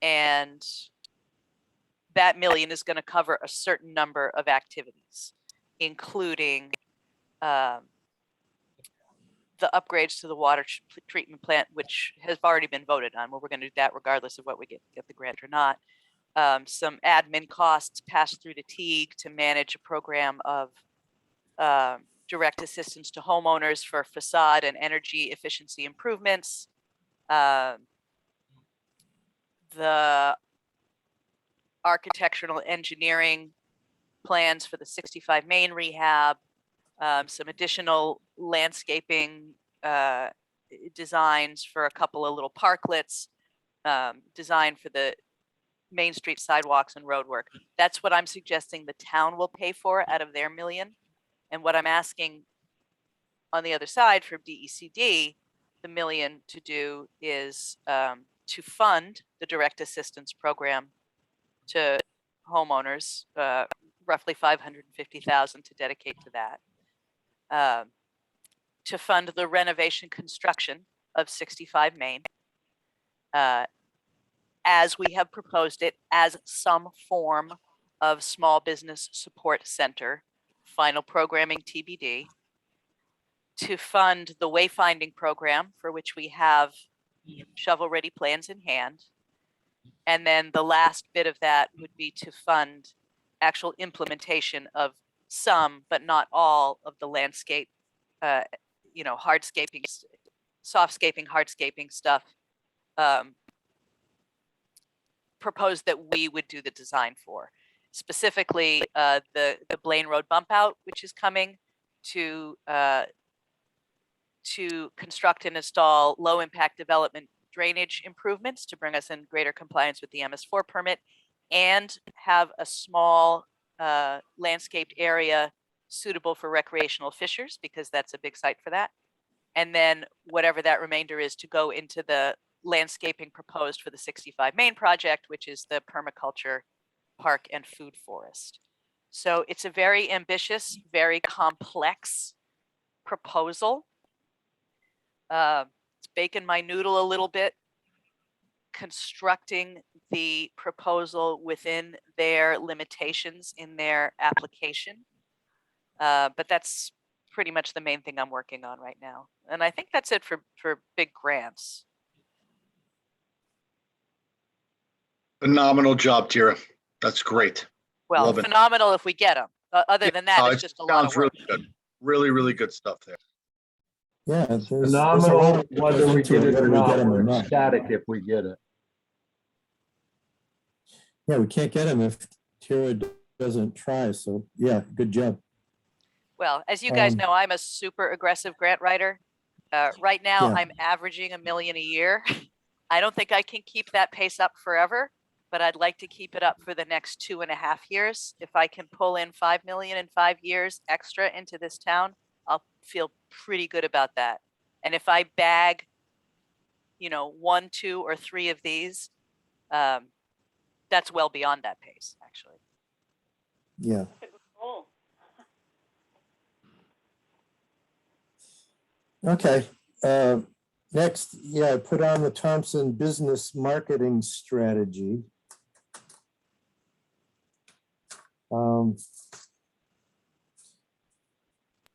and that $1 million is going to cover a certain number of activities, including the upgrades to the water treatment plant, which has already been voted on. Well, we're going to do that regardless of what we get the grant or not. Some admin costs passed through to Teague to manage a program of direct assistance to homeowners for facade and energy efficiency improvements. The architectural engineering plans for the 65 Main rehab, some additional landscaping designs for a couple of little parklets, design for the Main Street sidewalks and road work. That's what I'm suggesting the town will pay for out of their $1 million. And what I'm asking on the other side from DECD, the $1 million to do is to fund the direct assistance program to homeowners, roughly $550,000 to dedicate to that. To fund the renovation construction of 65 Main, as we have proposed it as some form of small business support center, final programming TBD. To fund the wayfinding program, for which we have shovel-ready plans in hand. And then the last bit of that would be to fund actual implementation of some, but not all of the landscape, hardscaping, softscaping, hardscaping stuff proposed that we would do the design for. Specifically, the Blaine Road bump out, which is coming to construct and install low impact development drainage improvements to bring us in greater compliance with the MS4 permit, and have a small landscaped area suitable for recreational fishers, because that's a big site for that. And then whatever that remainder is to go into the landscaping proposed for the 65 Main project, which is the permaculture park and food forest. So it's a very ambitious, very complex proposal. It's baking my noodle a little bit, constructing the proposal within their limitations in their application. But that's pretty much the main thing I'm working on right now. And I think that's it for big grants. Phenomenal job, Tira. That's great. Well, Love it. phenomenal if we get them. Other than that, it's It just a lot of sounds work. really good. Really, really good stuff there. Yeah, there's a lot Phenomenal, of whether we into get it or whether we not, get 'em or we're not. ecstatic if we get it. Yeah, we can't get him if Tara doesn't try. So yeah, good job. Well, as you guys Um, know, I'm a super aggressive grant writer. Right now, Yeah. I'm averaging $1 million a year. I don't think I can keep that pace up forever, but I'd like to keep it up for the next 2.5 years. If I can pull in 5 million in 5 years extra into this town, I'll feel pretty good about that. And if I bag, 1, 2, or 3 of these, that's well beyond that pace, actually. Yeah. Oh, Okay. Next, yeah, put on the Thompson Business Marketing Strategy.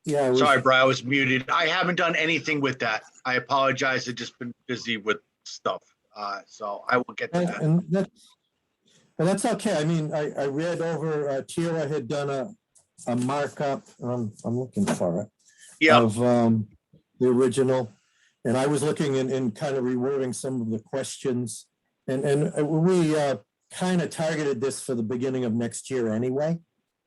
Yeah. Sorry, Brian, I was muted. I haven't done anything with that. I apologize. I've just been busy with stuff. So I will get to that. And that's okay. I mean, I read over, Tira had done a markup, I'm looking for it. Yeah, Of the original. And I was looking and kind of rewording some of the questions. And we kind of targeted this for the beginning of next year anyway.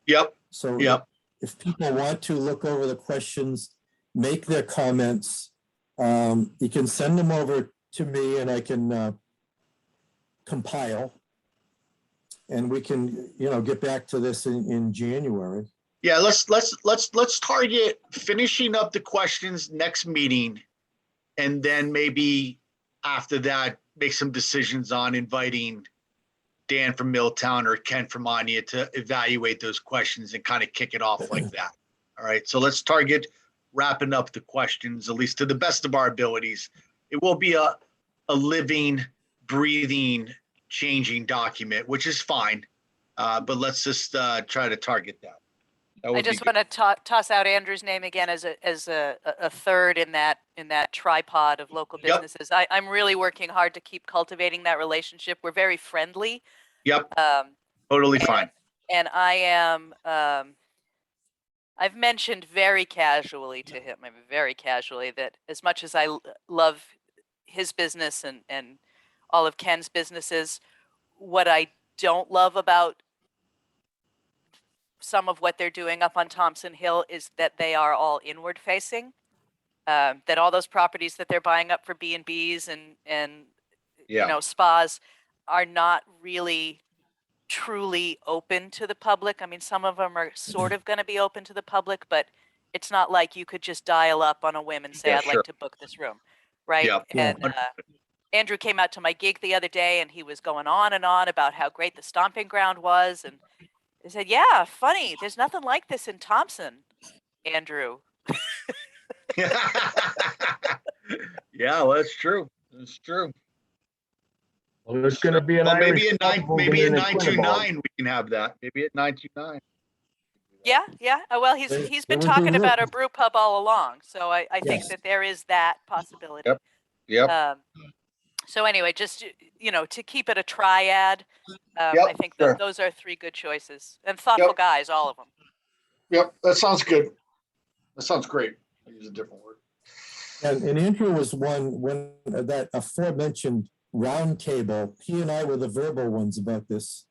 yep, So yep. if people want to look over the questions, make their comments, you can send them over to me and I can compile. And we can, get back to this in January. Yeah, let's target finishing up the questions next meeting. And then maybe after that, make some decisions on inviting Dan from Milltown or Ken from Anya to evaluate those questions and kind of kick it off like that. All right, so let's target wrapping up the questions, at least to the best of our abilities. It will be a living, breathing, changing document, which is fine. But let's just try to target that. I just want to toss out Andrew's name again as a third in that tripod of local Yep. businesses. I'm really working hard to keep cultivating that relationship. We're very friendly. Yep, totally and, fine. And I am, I've mentioned very casually to him, that as much as I love his business and all of Ken's businesses, what I don't love about some of what they're doing up on Thompson Hill is that they are all inward facing. That all those properties that they're buying up for B&Bs and spas are not really truly open to the public. I mean, some of them are sort of going to be open to the public, but it's not like you could just dial up on a whim and say, Yeah, I'd sure. like to book this room, right? Yep. And Andrew came out to my gig the other day and he was going on and on about how great the stomping ground was. And I said, yeah, funny. There's nothing like this in Thompson, Andrew. Yeah, well, that's true. That's true. Well, there's gonna be an Well, Irish maybe at pub moving in 929 we can have that. Maybe at 929. Yeah. Well, he's There been was a talking about a room. brew pub all along. So I think Yes. that there is that possibility. Yep. Yep. So anyway, just, to keep it a triad, Yep, I think sure. those are 3 good choices and thoughtful Yep. guys, all of them. Yep, that sounds good. That sounds great. I use a different word. And Andrew was one that aforementioned round table. He and I were the verbal ones about this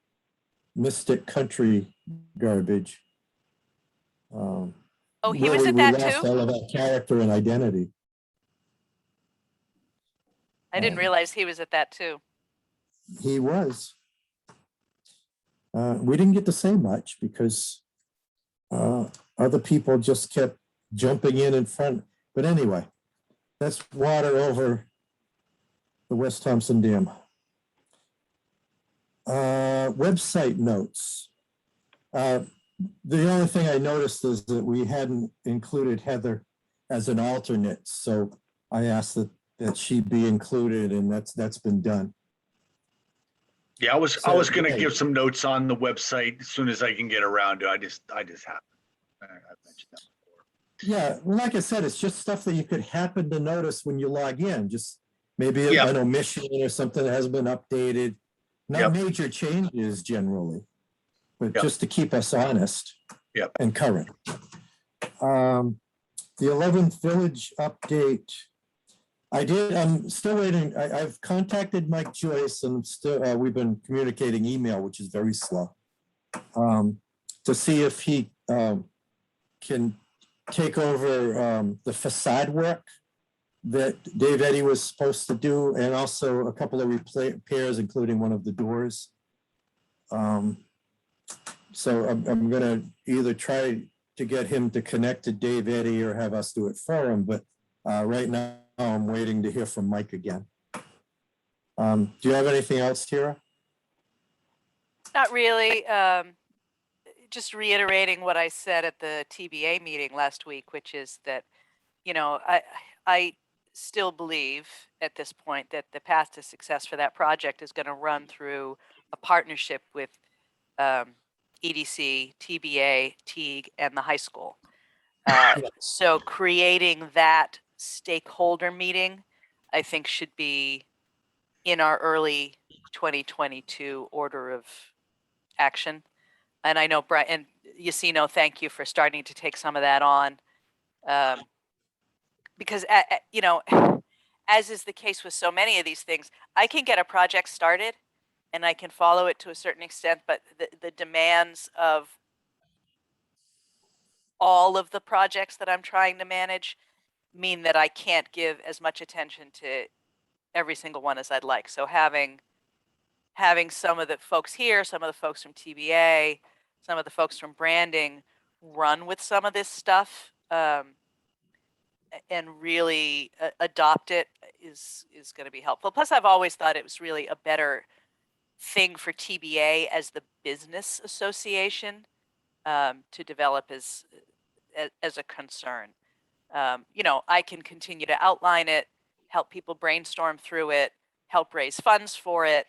Mystic Country garbage. Oh, he where was we at that lost too? all of our character and identity. I didn't realize he was at that too. He was. We didn't get to say much because other people just kept jumping in front. But anyway, that's water over the West Thompson Dam. Website notes. The only thing I noticed is that we hadn't included Heather as an alternate, so I asked that she be included, and that's been done. Yeah, I was So, gonna right. give some notes on the website as soon as I can get around to it. I just haven't. I've mentioned that before. Yeah, well, like I said, it's just stuff that you could happen to notice when you log in. Just maybe Yep. an omission or something that hasn't been updated. Not Yep. major changes generally, but Yep. just to keep us honest. Yep. And current. The 11th Village update. I'm still waiting. I've contacted Mike Joyce and still we've been communicating email, which is very slow. To see if he can take over the facade work that Dave Eddy was supposed to do, and also a couple of repairs, including one of the doors. So I'm gonna either try to get him to connect to Dave Eddy or have us do it for him, but right now I'm waiting to hear from Mike again. Do you have anything else, Tara? Not really. Just reiterating what I said at the TBA meeting last week, which is that, you know, I still believe at this point that the path to success for that project is going to run through a partnership with EDC, TBA, TEAG, and the high school. So creating that stakeholder meeting, I think, should be in our early 2022 order of action. And I know Brian and Yacino, thank you for starting to take some of that on. Because, you know, as is the case with so many of these things, I can get a project started and I can follow it to a certain extent, but the demands of all of the projects that I'm trying to manage mean that I can't give as much attention to every single one as I'd like. So having some of the folks here, some of the folks from TBA, some of the folks from branding run with some of this stuff and really adopt it is going to be helpful. Plus, I've always thought it was really a better thing for TBA as the business association to develop as a concern. You know, I can continue to outline it, help people brainstorm through it, help raise funds for it.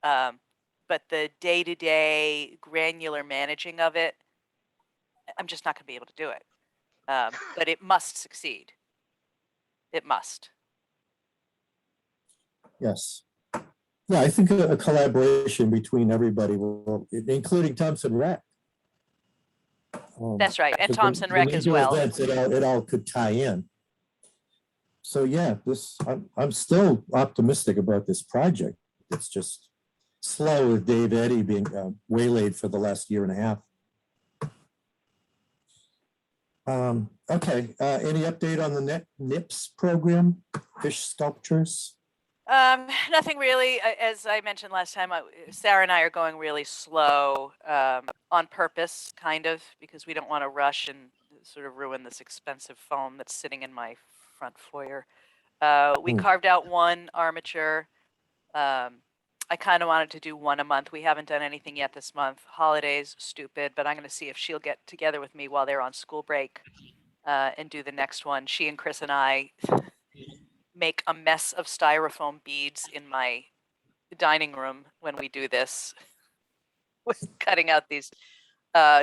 But the day-to-day granular managing of it, I'm just not going to be able to do it. But it must succeed. It must. Yes. Yeah, I think a collaboration between everybody, will, including Thompson Rec. That's right, and because Thompson when Rec we as do well. events, it all could tie in. So yeah, I'm still optimistic about this project. It's just slow with Dave Eddy being waylaid for the last year and a half. Okay, any update on the NIPS program, fish sculptures? Nothing really. As I mentioned last time, Sarah and I are going really slow on purpose, kind of, because we don't want to rush and sort of ruin this expensive foam that's sitting in my front foyer. We carved out one armature. I kind of wanted to do one a month. We haven't done anything yet this month. Holidays, stupid, but I'm going to see if she'll get together with me while they're on school break and do the next one. She and Chris and I make a mess of styrofoam beads in my dining room when we do this. We're cutting out these.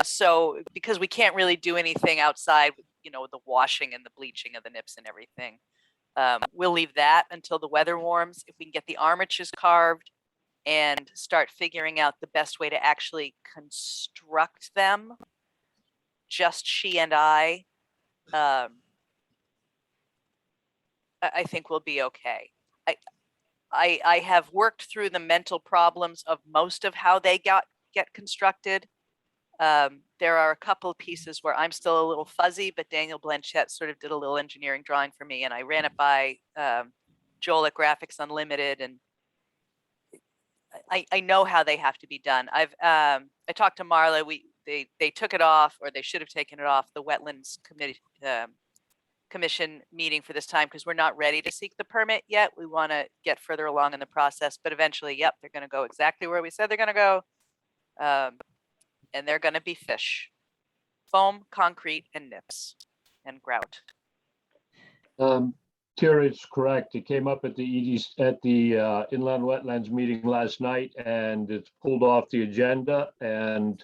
So because we can't really do anything outside, you know, the washing and the bleaching of the nips and everything. We'll leave that until the weather warms. If we can get the armatures carved and start figuring out the best way to actually construct them, just she and I think we'll be okay. I have worked through the mental problems of most of how they get constructed. There are a couple of pieces where I'm still a little fuzzy, but Daniel Blanchett sort of did a little engineering drawing for me, and I ran it by Joel at Graphics Unlimited, and I know how they have to be done. I talked to Marla. They took it off, or they should have taken it off the Wetlands Committee Commission meeting for this time because we're not ready to seek the permit yet. We want to get further along in the process, but eventually, yep, they're going to go exactly where we said they're going to go. And they're going to be fish, foam, concrete, and nips, and grout. Terry's correct. It came up at the EDC, at the Inland Wetlands meeting last night, and it's pulled off the agenda. And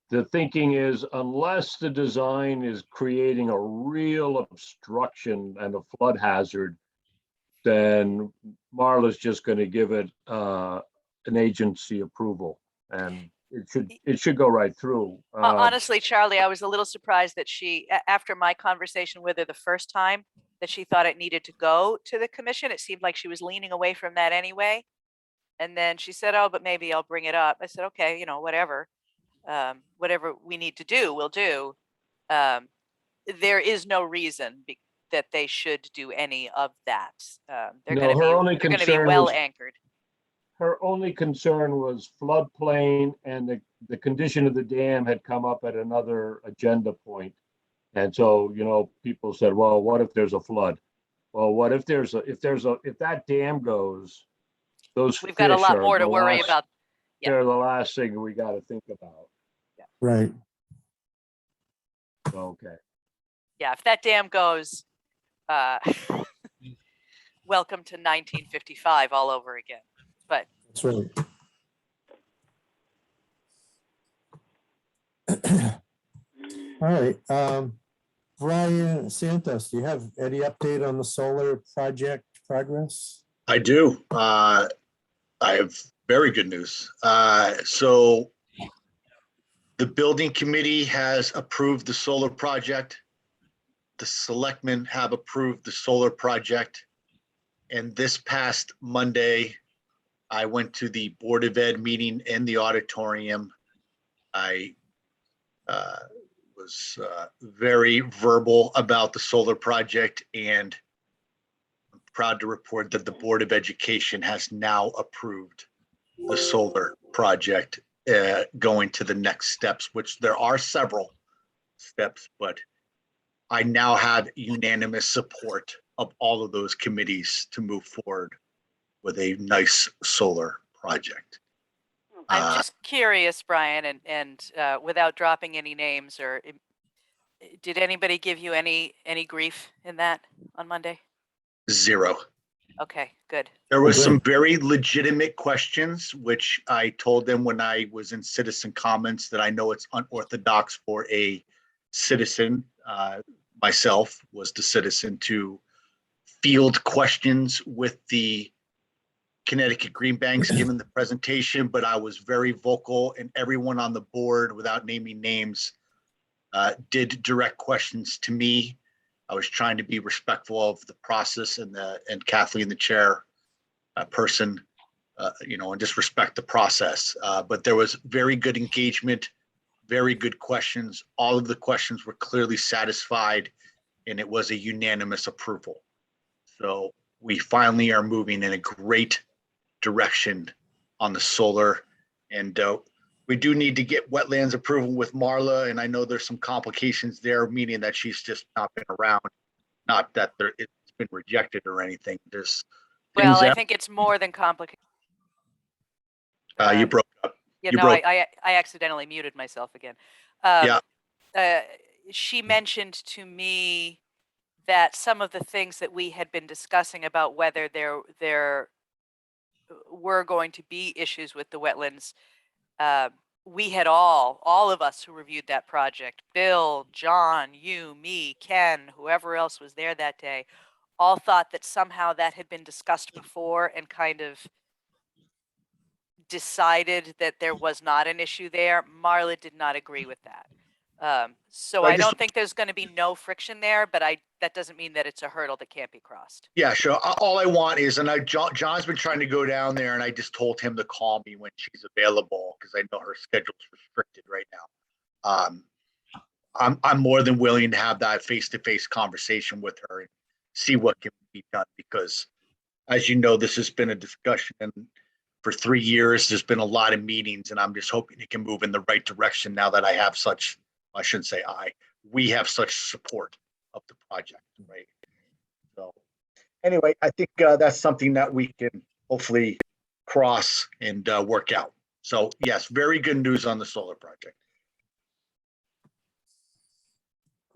the thinking is, unless the design is creating a real obstruction and a flood hazard, then Marla's just going to give it an agency approval, and it should go right through. Honestly, Charlie, I was a little surprised that she, after my conversation with her the first time, that she thought it needed to go to the commission. It seemed like she was leaning away from that anyway. And then she said, "Oh, but maybe I'll bring it up." I said, "Okay, you know, whatever. Whatever we need to do, we'll do." There is no reason that they should do any of that. They're No, going her only to be concern well was- anchored. Her only concern was floodplain, and the condition of the dam had come up at another agenda point. And so, you know, people said, well, what if there's a flood? Well, what if if that dam goes, those We've got a fish lot are more to the worry last- about. Yeah. They're the last thing we got to think about. Right. Okay. Yeah, if that dam goes, welcome to 1955 all over again. But That's right. All right. Brian Santos, do you have any update on the solar project progress? I do. I have very good news. So the building committee has approved the solar project. The selectmen have approved the solar project. And this past Monday, I went to the Board of Ed meeting in the auditorium. I was very verbal about the solar project, and I'm proud to report that the Board of Education has now approved the solar project, going to the next steps, which there are several steps, but I now have unanimous support of all of those committees to move forward with a nice solar project. I'm just curious, Brian, and without dropping any names, or did anybody give you any grief in that on Monday? Zero. Okay, good. There was Good. some very legitimate questions, which I told them when I was in citizen comments that I know it's unorthodox for a citizen, myself was the citizen, to field questions with the Connecticut Green Banks given the presentation, but I was very vocal, and everyone on the board, without naming names, did direct questions to me. I was trying to be respectful of the process and Kathleen, the chair person, and just respect the process. But there was very good engagement, very good questions. All of the questions were clearly satisfied, and it was a unanimous approval. So we finally are moving in a great direction on the solar, and we do need to get wetlands approval with Marla, and I know there's some complications there, meaning that she's just not been around. Not that it's been rejected or anything. There's Well, things I that think it's more than complicated. you broke up. You You know, broke- I accidentally muted myself again. Yeah. She mentioned to me that some of the things that we had been discussing about whether there were going to be issues with the wetlands, we had all of us who reviewed that project, Bill, John, you, me, Ken, whoever else was there that day, all thought that somehow that had been discussed before and kind of decided that there was not an issue there. Marla did not agree with that. So I I just- don't think there's going to be no friction there, but that doesn't mean that it's a hurdle that can't be crossed. Yeah, sure. All I want is, and John's been trying to go down there, and I just told him to call me when she's available because I know her schedule's restricted right now. I'm more than willing to have that face-to-face conversation with her and see what can be done because, as you know, this has been a discussion for 3 years. There's been a lot of meetings, and I'm just hoping it can move in the right direction now that I have such. I shouldn't say we have such support of the project, right? So anyway, I think that's something that we can hopefully cross and work out. So yes, very good news on the solar project.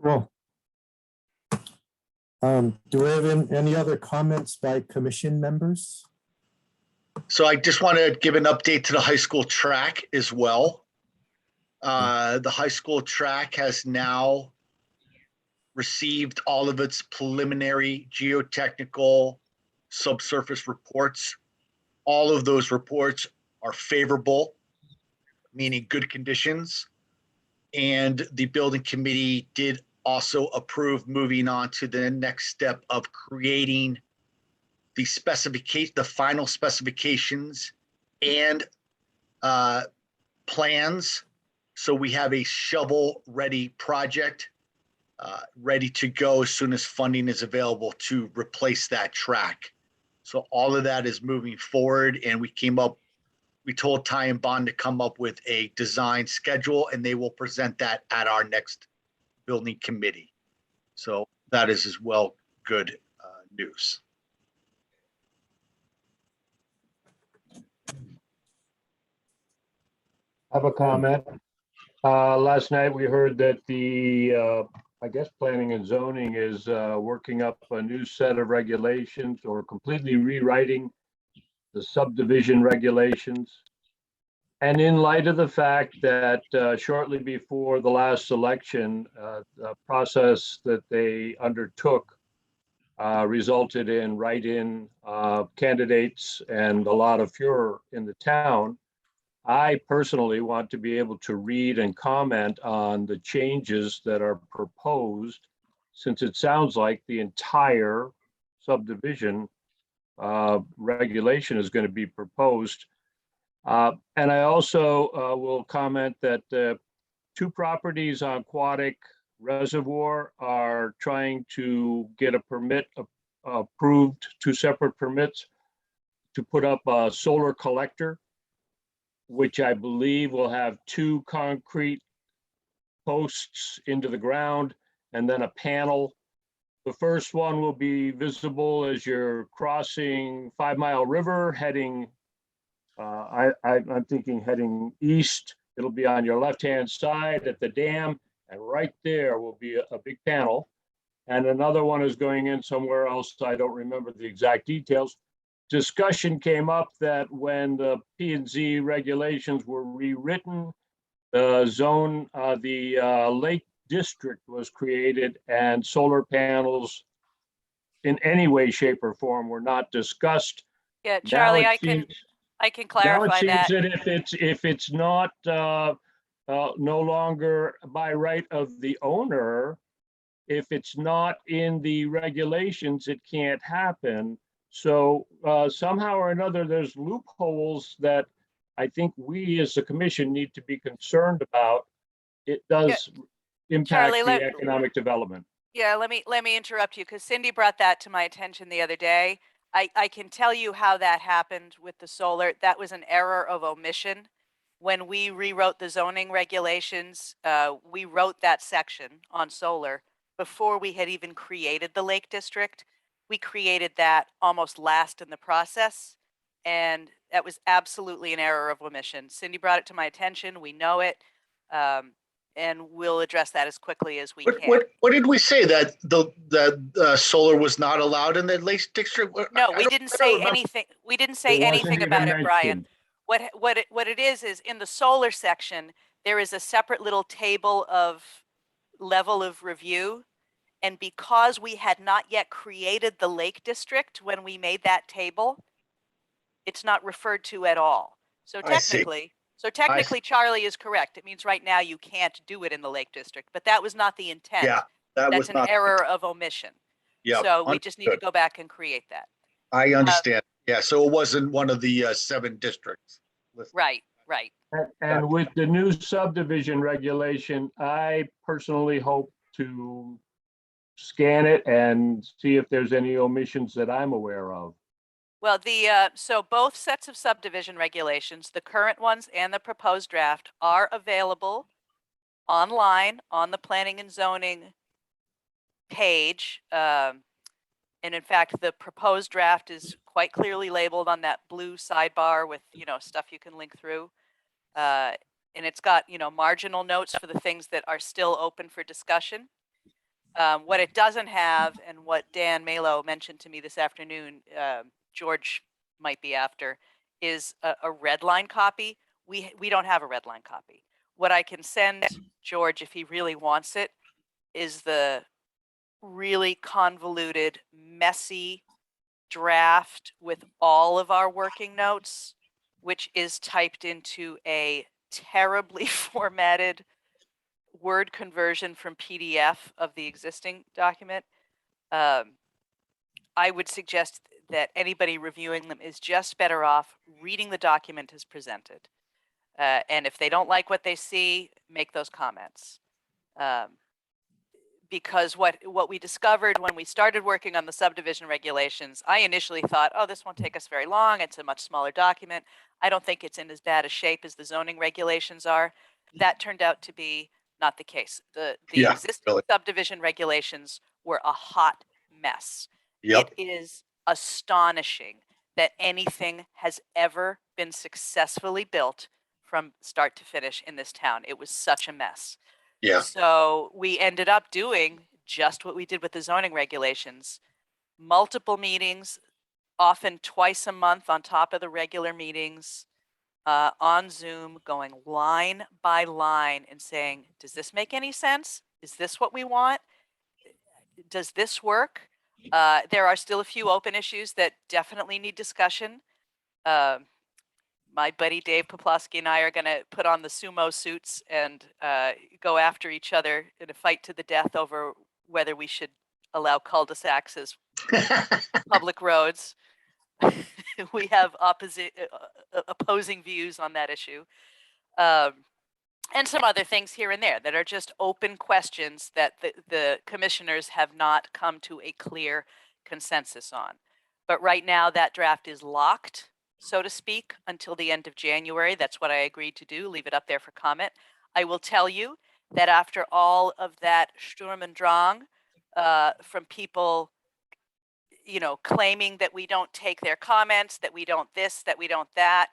Cool. Do we have any other comments by commission members? So I just want to give an update to the high school track as well. The high school track has now received all of its preliminary geotechnical subsurface reports. All of those reports are favorable, meaning good conditions. And the building committee did also approve moving on to the next step of creating the final specifications and plans. So we have a shovel-ready project ready to go as soon as funding is available to replace that track. So all of that is moving forward, and we told Ty and Bond to come up with a design schedule, and they will present that at our next building committee. So that is as well good news. I have a comment. Last night we heard that I guess planning and zoning is working up a new set of regulations or completely rewriting the subdivision regulations. And in light of the fact that shortly before the last election, the process that they undertook resulted in write-in candidates and a lot of furor in the town, I personally want to be able to read and comment on the changes that are proposed, since it sounds like the entire subdivision regulation is going to be proposed. And I also will comment that 2 properties on Aquatic Reservoir are trying to get a permit approved, 2 separate permits to put up a solar collector, which I believe will have 2 concrete posts into the ground and then a panel. The first one will be visible as you're crossing 5 Mile River heading, I'm thinking heading east. It'll be on your left-hand side at the dam, and right there will be a big panel. And another one is going in somewhere else. I don't remember the exact details. Discussion came up that when the P&Z regulations were rewritten, the Lake District was created, and solar panels in any way, shape, or form were not discussed. Yeah, Charlie, Now I it seems- can clarify Now it that. seems that if it's not no longer by right of the owner, if it's not in the regulations, it can't happen. So somehow or another, there's loopholes that I think we as a commission need to be concerned about. It does impact Charlie, the economic development. Yeah, let me interrupt you because Cindy brought that to my attention the other day. I can tell you how that happened with the solar. That was an error of omission. When we rewrote the zoning regulations, we wrote that section on solar before we had even created the Lake District. We created that almost last in the process, and that was absolutely an error of omission. Cindy brought it to my attention. We know it. And we'll address that as quickly as we can. What did we say, that the solar was not allowed in the Lake District? No, we didn't say anything. We didn't say anything about it, Brian. What it is in the solar section, there is a separate little table of level of review. And because we had not yet created the Lake District when we made that table, it's not referred to at all. So I see. technically, So technically, Charlie is correct. It means right now you can't do it in the Lake District, but that was not the intent. Yeah, that That's was an not. error of omission. Yeah. So we just need to understood. go back and create that. I understand. Yeah, so it wasn't one of the 7 districts. listed. Right, right. And with the new subdivision regulation, I personally hope to scan it and see if there's any omissions that I'm aware of. Well, so both sets of subdivision regulations, the current ones and the proposed draft, are available online on the planning and zoning page. And in fact, the proposed draft is quite clearly labeled on that blue sidebar with, stuff you can link through. And it's got, marginal notes for the things that are still open for discussion. What it doesn't have, and what Dan Malo mentioned to me this afternoon, George might be after, is a red line copy. We don't have a red line copy. What I can send George, if he really wants it, is the really convoluted, messy draft with all of our working notes, which is typed into a terribly formatted word conversion from PDF of the existing document. I would suggest that anybody reviewing them is just better off reading the document as presented. And if they don't like what they see, make those comments. Because what we discovered when we started working on the subdivision regulations, I initially thought, oh, this won't take us very long. It's a much smaller document. I don't think it's in as bad a shape as the zoning regulations are. That turned out to be not the case. The Yeah, existing really. subdivision regulations were a hot mess. Yep. It is astonishing that anything has ever been successfully built from start to finish in this town. It was such a mess. Yeah. So we ended up doing just what we did with the zoning regulations, multiple meetings, often twice a month on top of the regular meetings, on Zoom, going line by line and saying, does this make any sense? Is this what we want? Does this work? There are still a few open issues that definitely need discussion. My buddy Dave Poplawski and I are going to put on the sumo suits and go after each other in a fight to the death over whether we should allow cul-de-sacs as public roads. We have opposing views on that issue. And some other things here and there that are just open questions that the commissioners have not come to a clear consensus on. But right now that draft is locked, so to speak, until the end of January. That's what I agreed to do, leave it up there for comment. I will tell you that after all of that Sturm und Drang from people, claiming that we don't take their comments, that we don't this, that we don't that,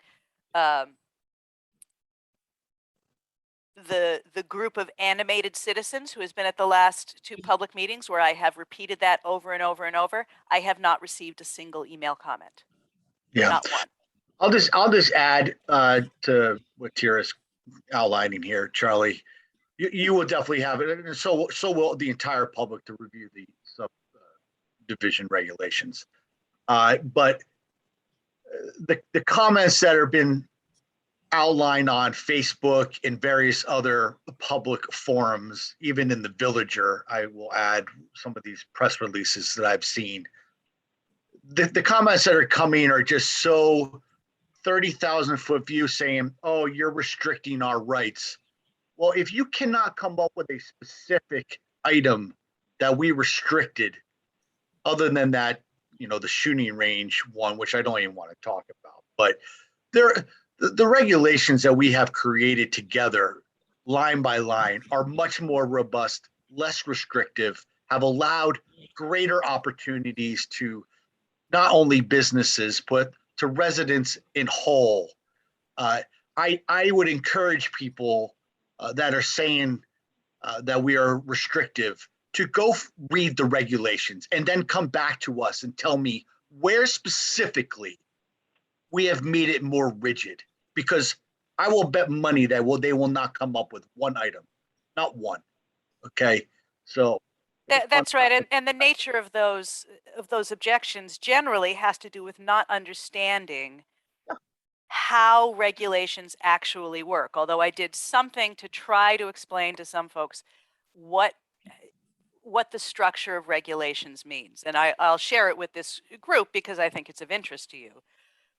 the group of animated citizens who has been at the last 2 public meetings where I have repeated that over and over and over, I have not received a single email comment. Yeah. Not one. I'll just add to what Tira's outlining here, Charlie. You will definitely have it, and so will the entire public to review the subdivision regulations. But the comments that have been outlined on Facebook and various other public forums, even in the Villager, I will add some of these press releases that I've seen. The comments that are coming are just so 30,000-foot view saying, oh, you're restricting our rights. Well, if you cannot come up with a specific item that we restricted, other than that, the shooting range one, which I don't even want to talk about, but the regulations that we have created together, line by line, are much more robust, less restrictive, have allowed greater opportunities to not only businesses, but to residents in whole. I would encourage people that are saying that we are restrictive to go read the regulations and then come back to us and tell me where specifically we have made it more rigid, because I will bet money that they will not come up with one item, not one. Okay, so that's right, and the nature of those objections generally has to do with not understanding how regulations actually work, although I did something to try to explain to some folks what the structure of regulations means. And I'll share it with this group because I think it's of interest to you.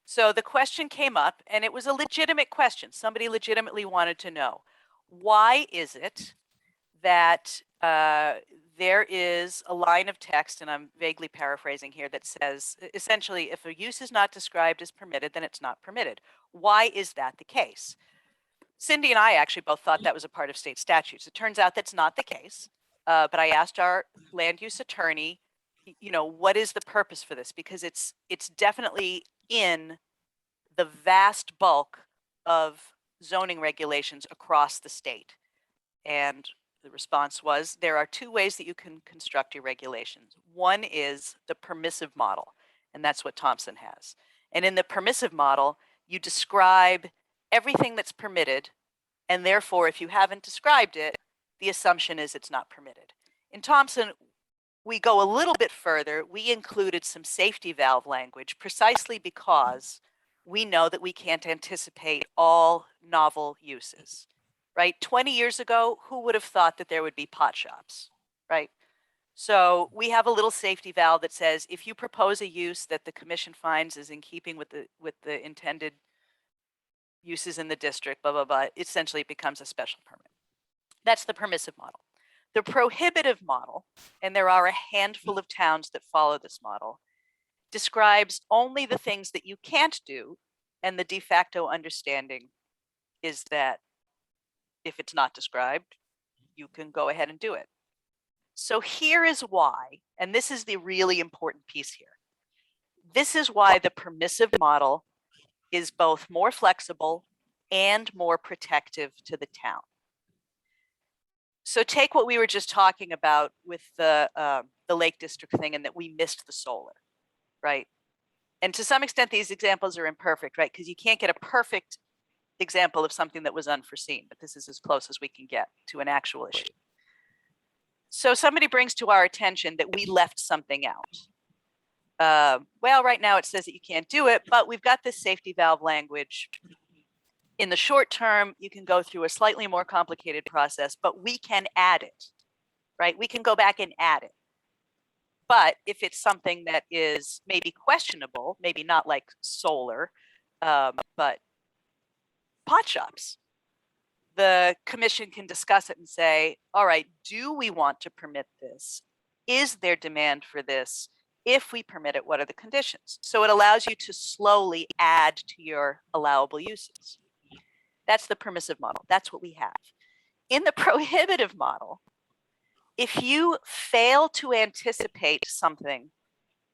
So the question came up, and it was a legitimate question. Somebody legitimately wanted to know, why is it that there is a line of text, and I'm vaguely paraphrasing here, that says, essentially, if a use is not described as permitted, then it's not permitted. Why is that the case? Cindy and I actually both thought that was a part of state statutes. It turns out that's not the case. But I asked our land use attorney, what is the purpose for this? Because it's definitely in the vast bulk of zoning regulations across the state. And the response was, there are two ways that you can construct your regulations. One is the permissive model, and that's what Thompson has. And in the permissive model, you describe everything that's permitted, and therefore, if you haven't described it, the assumption is it's not permitted. In Thompson, we go a little bit further. We included some safety valve language precisely because we know that we can't anticipate all novel uses, right? 20 years ago, who would have thought that there would be pot shops, right? So we have a little safety valve that says, if you propose a use that the commission finds is in keeping with the intended uses in the district, blah, blah, blah, essentially it becomes a special permit. That's the permissive model. The prohibitive model, and there are a handful of towns that follow this model, describes only the things that you can't do, and the de facto understanding is that if it's not described, you can go ahead and do it. So here is why, and this is the really important piece here. This is why the permissive model is both more flexible and more protective to the town. So take what we were just talking about with the Lake District thing, and that we missed the solar, right? And to some extent, these examples are imperfect, right? Because you can't get a perfect example of something that was unforeseen, but this is as close as we can get to an actual issue. So somebody brings to our attention that we left something out. Well, right now it says that you can't do it, but we've got this safety valve language. In the short term, you can go through a slightly more complicated process, but we can add it, right? We can go back and add it. But if it's something that is maybe questionable, maybe not like solar, but pot shops, the commission can discuss it and say, all right, do we want to permit this? Is there demand for this? If we permit it, what are the conditions? So it allows you to slowly add to your allowable uses. That's the permissive model. That's what we have. In the prohibitive model, if you fail to anticipate something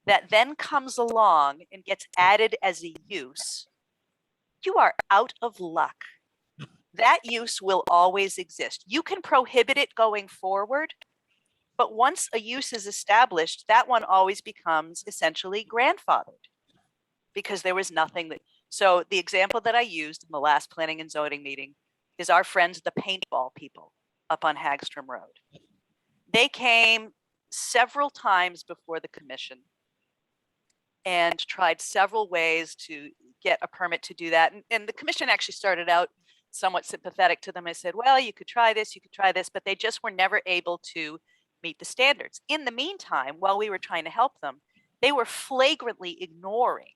that then comes along and gets added as a use, you are out of luck. That use will always exist. You can prohibit it going forward, but once a use is established, that one always becomes essentially grandfathered because there was nothing that. So the example that I used in the last planning and zoning meeting is our friends, the paintball people up on Hagstrom Road. They came several times before the commission and tried several ways to get a permit to do that. And the commission actually started out somewhat sympathetic to them. I said, well, you could try this, but they just were never able to meet the standards. In the meantime, while we were trying to help them, they were flagrantly ignoring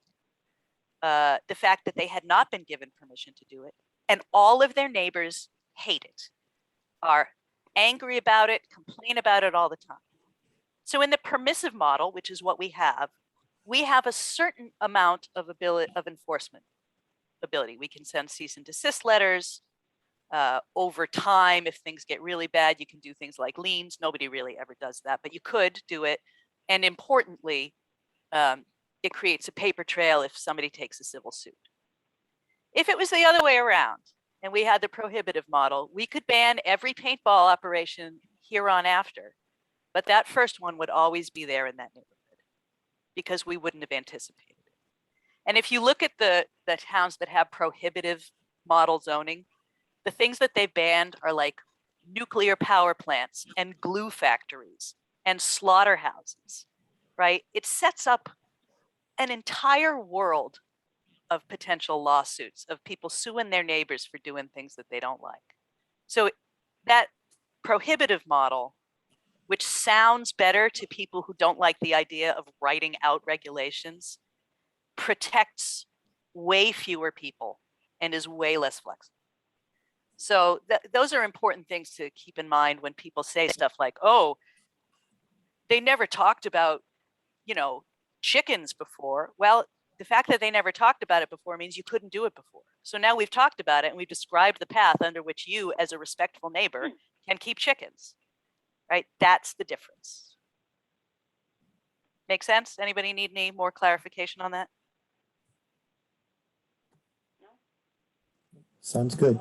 the fact that they had not been given permission to do it. And all of their neighbors hate it, are angry about it, complain about it all the time. So in the permissive model, which is what we have a certain amount of enforcement ability. We can send cease and desist letters. Over time, if things get really bad, you can do things like liens. Nobody really ever does that, but you could do it. And importantly, it creates a paper trail if somebody takes a civil suit. If it was the other way around and we had the prohibitive model, we could ban every paintball operation here on after, but that first one would always be there in that neighborhood because we wouldn't have anticipated it. And if you look at the towns that have prohibitive model zoning, the things that they've banned are like nuclear power plants and glue factories and slaughterhouses, right? It sets up an entire world of potential lawsuits, of people suing their neighbors for doing things that they don't like. So that prohibitive model, which sounds better to people who don't like the idea of writing out regulations, protects way fewer people and is way less flexible. So those are important things to keep in mind when people say stuff like, oh, they never talked about, you know, chickens before. Well, the fact that they never talked about it before means you couldn't do it before. So now we've talked about it and we've described the path under which you, as a respectful neighbor, can keep chickens, right? That's the difference. Make sense? Anybody need any more clarification on that? Sounds good.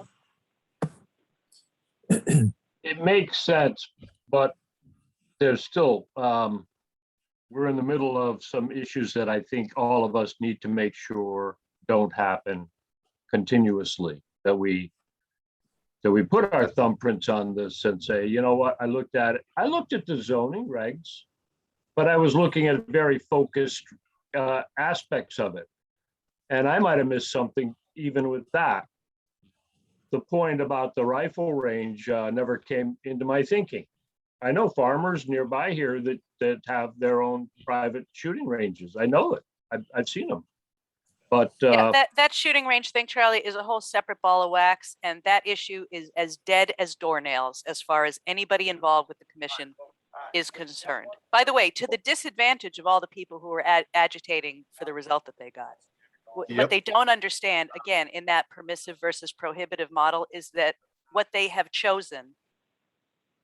It makes sense, but there's still, we're in the middle of some issues that I think all of us need to make sure don't happen continuously, that we put our thumbprints on this and say, you know what, I looked at the zoning regs, but I was looking at very focused aspects of it. And I might have missed something even with that. The point about the rifle range never came into my thinking. I know farmers nearby here that have their own private shooting ranges. I know it. I've seen them. But yeah, that shooting range thing, Charlie, is a whole separate ball of wax, and that issue is as dead as doornails as far as anybody involved with the commission is concerned. By the way, to the disadvantage of all the people who were agitating for the result that they got. What they don't understand, again, in that permissive versus prohibitive model, is that what they have chosen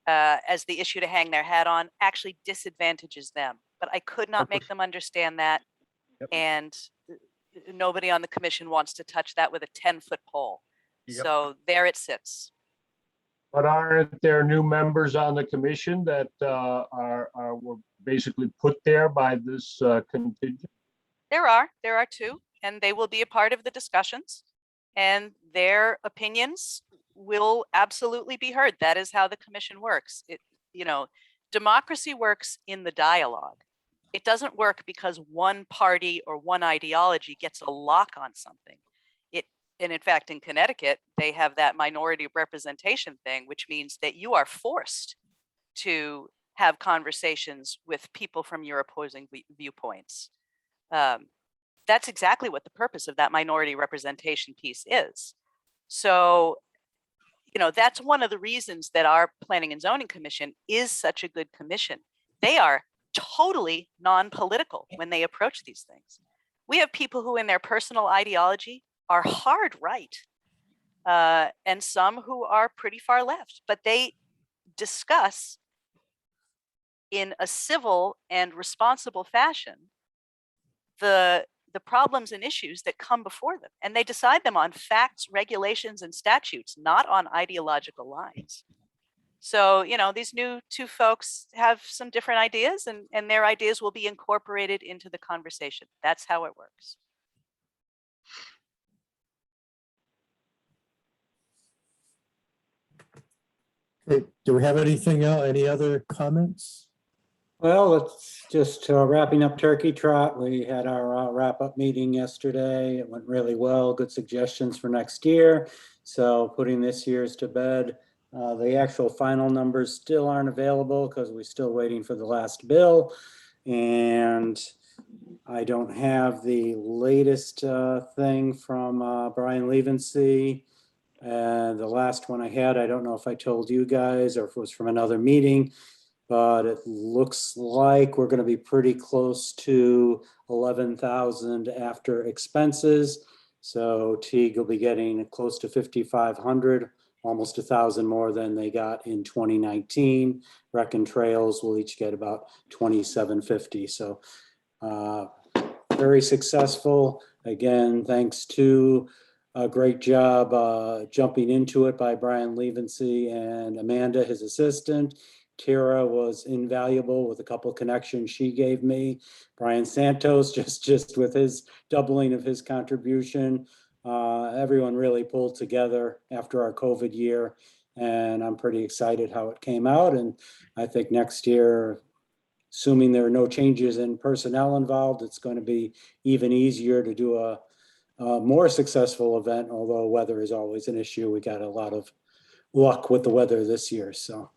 as the issue to hang their hat on actually disadvantages them. But I could not make them understand that. Yep. And nobody on the commission wants to touch that with a 10-foot pole. Yep. So there it sits. But aren't there new members on the commission that were basically put there by this contingent? There are two, and they will be a part of the discussions, and their opinions will absolutely be heard. That is how the commission works. Democracy works in the dialogue. It doesn't work because one party or one ideology gets a lock on something. And in fact, in Connecticut, they have that minority representation thing, which means that you are forced to have conversations with people from your opposing viewpoints. That's exactly what the purpose of that minority representation piece is. So, that's one of the reasons that our Planning and Zoning Commission is such a good commission. They are totally non-political when they approach these things. We have people who in their personal ideology are hard right, and some who are pretty far left, but they discuss in a civil and responsible fashion the problems and issues that come before them, and they decide them on facts, regulations, and statutes, not on ideological lines. So, these new two folks have some different ideas, and their ideas will be incorporated into the conversation. That's how it works. Okay, do we have anything else? Any other comments? Well, it's just wrapping up Turkey Trot. We had our wrap-up meeting yesterday. It went really well. Good suggestions for next year. So putting this year's to bed. The actual final numbers still aren't available because we're still waiting for the last bill. And I don't have the latest thing from Brian Levency. The last one I had, I don't know if I told you guys or if it was from another meeting, but it looks like we're going to be pretty close to 11,000 after expenses. So Teague will be getting close to 5,500, almost 1,000 more than they got in 2019. Rec and Trails will each get about 2,750. So very successful. Again, thanks to a great job jumping into it by Brian Levency and Amanda, his assistant. Tara was invaluable with a couple of connections she gave me. Brian Santos, just with his doubling of his contribution. Everyone really pulled together after our COVID year, and I'm pretty excited how it came out. And I think next year, assuming there are no changes in personnel involved, it's going to be even easier to do a more successful event, although weather is always an issue. We got a lot of luck with the weather this year, so.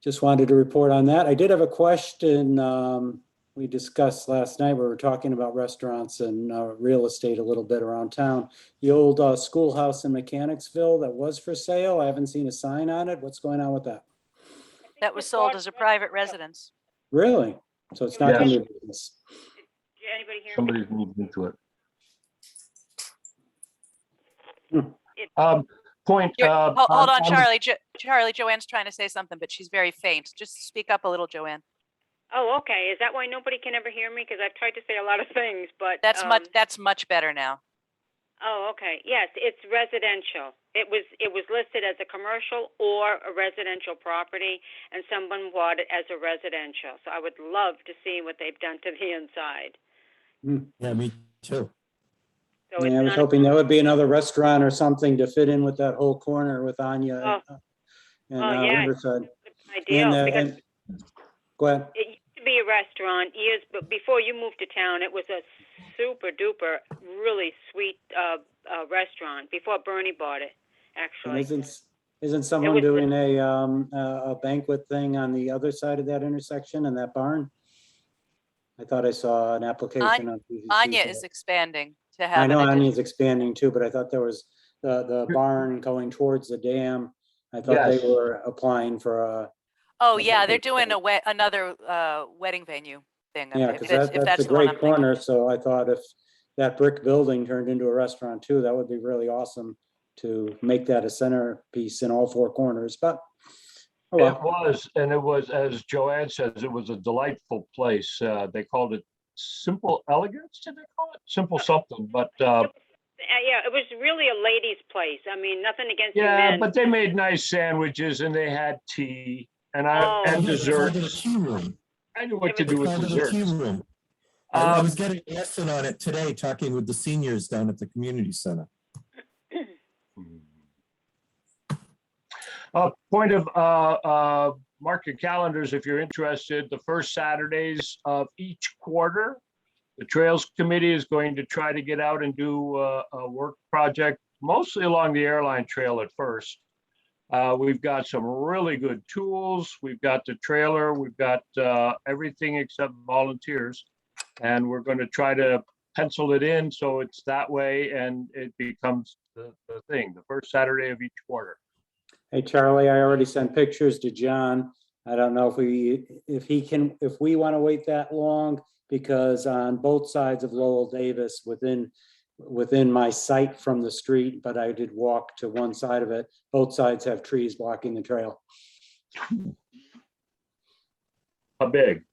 Just wanted to report on that. I did have a question we discussed last night. We were talking about restaurants and real estate a little bit around town. The old schoolhouse in Mechanicsville that was for sale. I haven't seen a sign on it. What's going on with that? That was sold as a private residence. Really? So it's not Yes. going to be business. Did anybody hear me? Somebody's moved into it. Hmm. Point. Hold on, the- Charlie. Charlie, Joanne's trying to say something, but she's very faint. Just speak up a little, Joanne. Oh, okay. Is that why nobody can ever hear me? Because I've tried to say a lot of things, but That's much better now. Oh, okay. Yes, it's residential. It was listed as a commercial or a residential property, and someone bought it as a residential. So I would love to see what they've done to the inside. Yeah, me too. So Yeah, I was it's not. hoping that would be another restaurant or something to fit in with that whole corner with Anya and yeah. Riverside. Ideal, because Go ahead. it used to be a restaurant years, but before you moved to town, it was a super duper, really sweet restaurant. Before Bernie bought it, And actually. isn't someone was- doing a banquet thing on the other side of that intersection in that barn? I thought I saw an application on PVC. Anya for is that. expanding to have I know an addition. Anya's expanding too, but I thought there was the barn going towards the dam. I thought they Yes. were applying for a, Oh, I yeah, think they're it's doing another wedding venue thing. yeah, if because if that's a the one I'm great thinking. corner. So I thought if that brick building turned into a restaurant too, that would be really awesome to make that a centerpiece in all four corners, but oh It well. was, and it was, as Joanne says, it was a delightful place. They called it Simple Elegance, did they call it? Simple something, but Yeah, it was really a ladies' place. I mean, nothing against you yeah, men. but they made nice sandwiches and they had tea and Oh. and They called it a desserts. tea room. I knew what to They do They with called it a tea desserts. room. I Um, was getting a lesson on it today, talking with the seniors down at the community center. Point of mark your calendars if you're interested. The first Saturdays of each quarter, the Trails Committee is going to try to get out and do a work project, mostly along the airline trail at first. We've got some really good tools. We've got the trailer. We've got everything except volunteers. And we're going to try to pencil it in so it's that way and it becomes the thing, the first Saturday of each quarter. Hey, Charlie, I already sent pictures to John. I don't know if we want to wait that long, because on both sides of Lowell Davis, within my sight from the street, but I did walk to one side of it, both sides have trees blocking the trail. How big?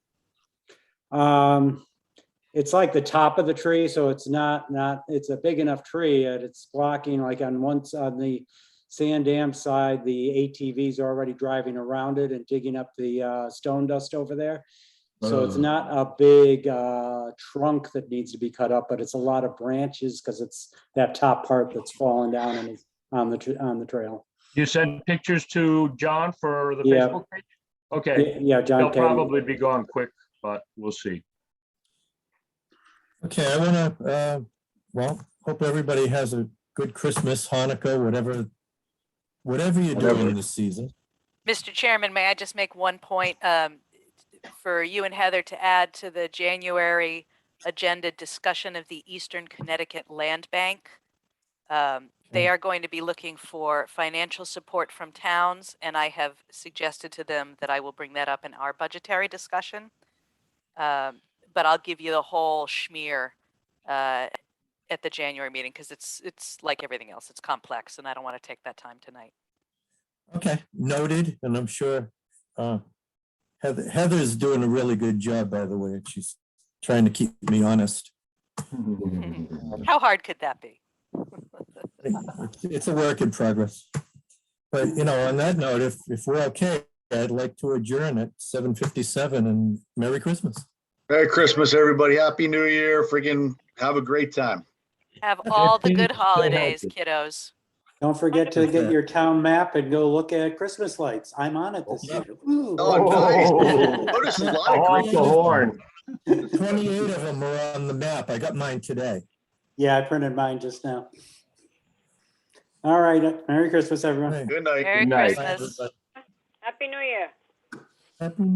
It's like the top of the tree, so it's not, it's a big enough tree, and it's blocking, like on the sand dam side, the ATVs are already driving around it and digging up the stone dust over there. So it's not a big trunk that needs to be cut up, but it's a lot of branches, because it's that top part that's fallen down and is on the trail. You sent pictures to John for the Yeah. Facebook page? Okay, Yeah, John. they'll Petty. probably be gone quick, but we'll see. Okay, I want to, hope everybody has a good Christmas, Hanukkah, whatever you're doing this season. Mr. Chairman, may I just make one point for you and Heather to add to the January agenda discussion of the Eastern Connecticut Land Bank? They are going to be looking for financial support from towns, and I have suggested to them that I will bring that up in our budgetary discussion. But I'll give you the whole schmear at the January meeting, because it's like everything else. It's complex, and I don't want to take that time tonight. Okay, noted, and I'm sure Heather's doing a really good job, by the way. She's trying to keep me honest. How hard could that be? It's a work in progress. But, on that note, if we're okay, I'd like to adjourn at 7:57, and Merry Christmas. Merry Christmas, everybody. Happy New Year. Friggin' have a great time. Have all the good Stay holidays, healthy. kiddos. Don't forget to get your town map and go look at Christmas lights. I'm on it this year. Ooh. Oh, nice. Oh. Notice a lot I'll of honk great. the horn. 28 of them are on the map. I got mine today. Yeah, I printed mine just now. All right, Merry Christmas, everyone. Hey, Good night. Merry Good night. Christmas. Happy New Year. Happy New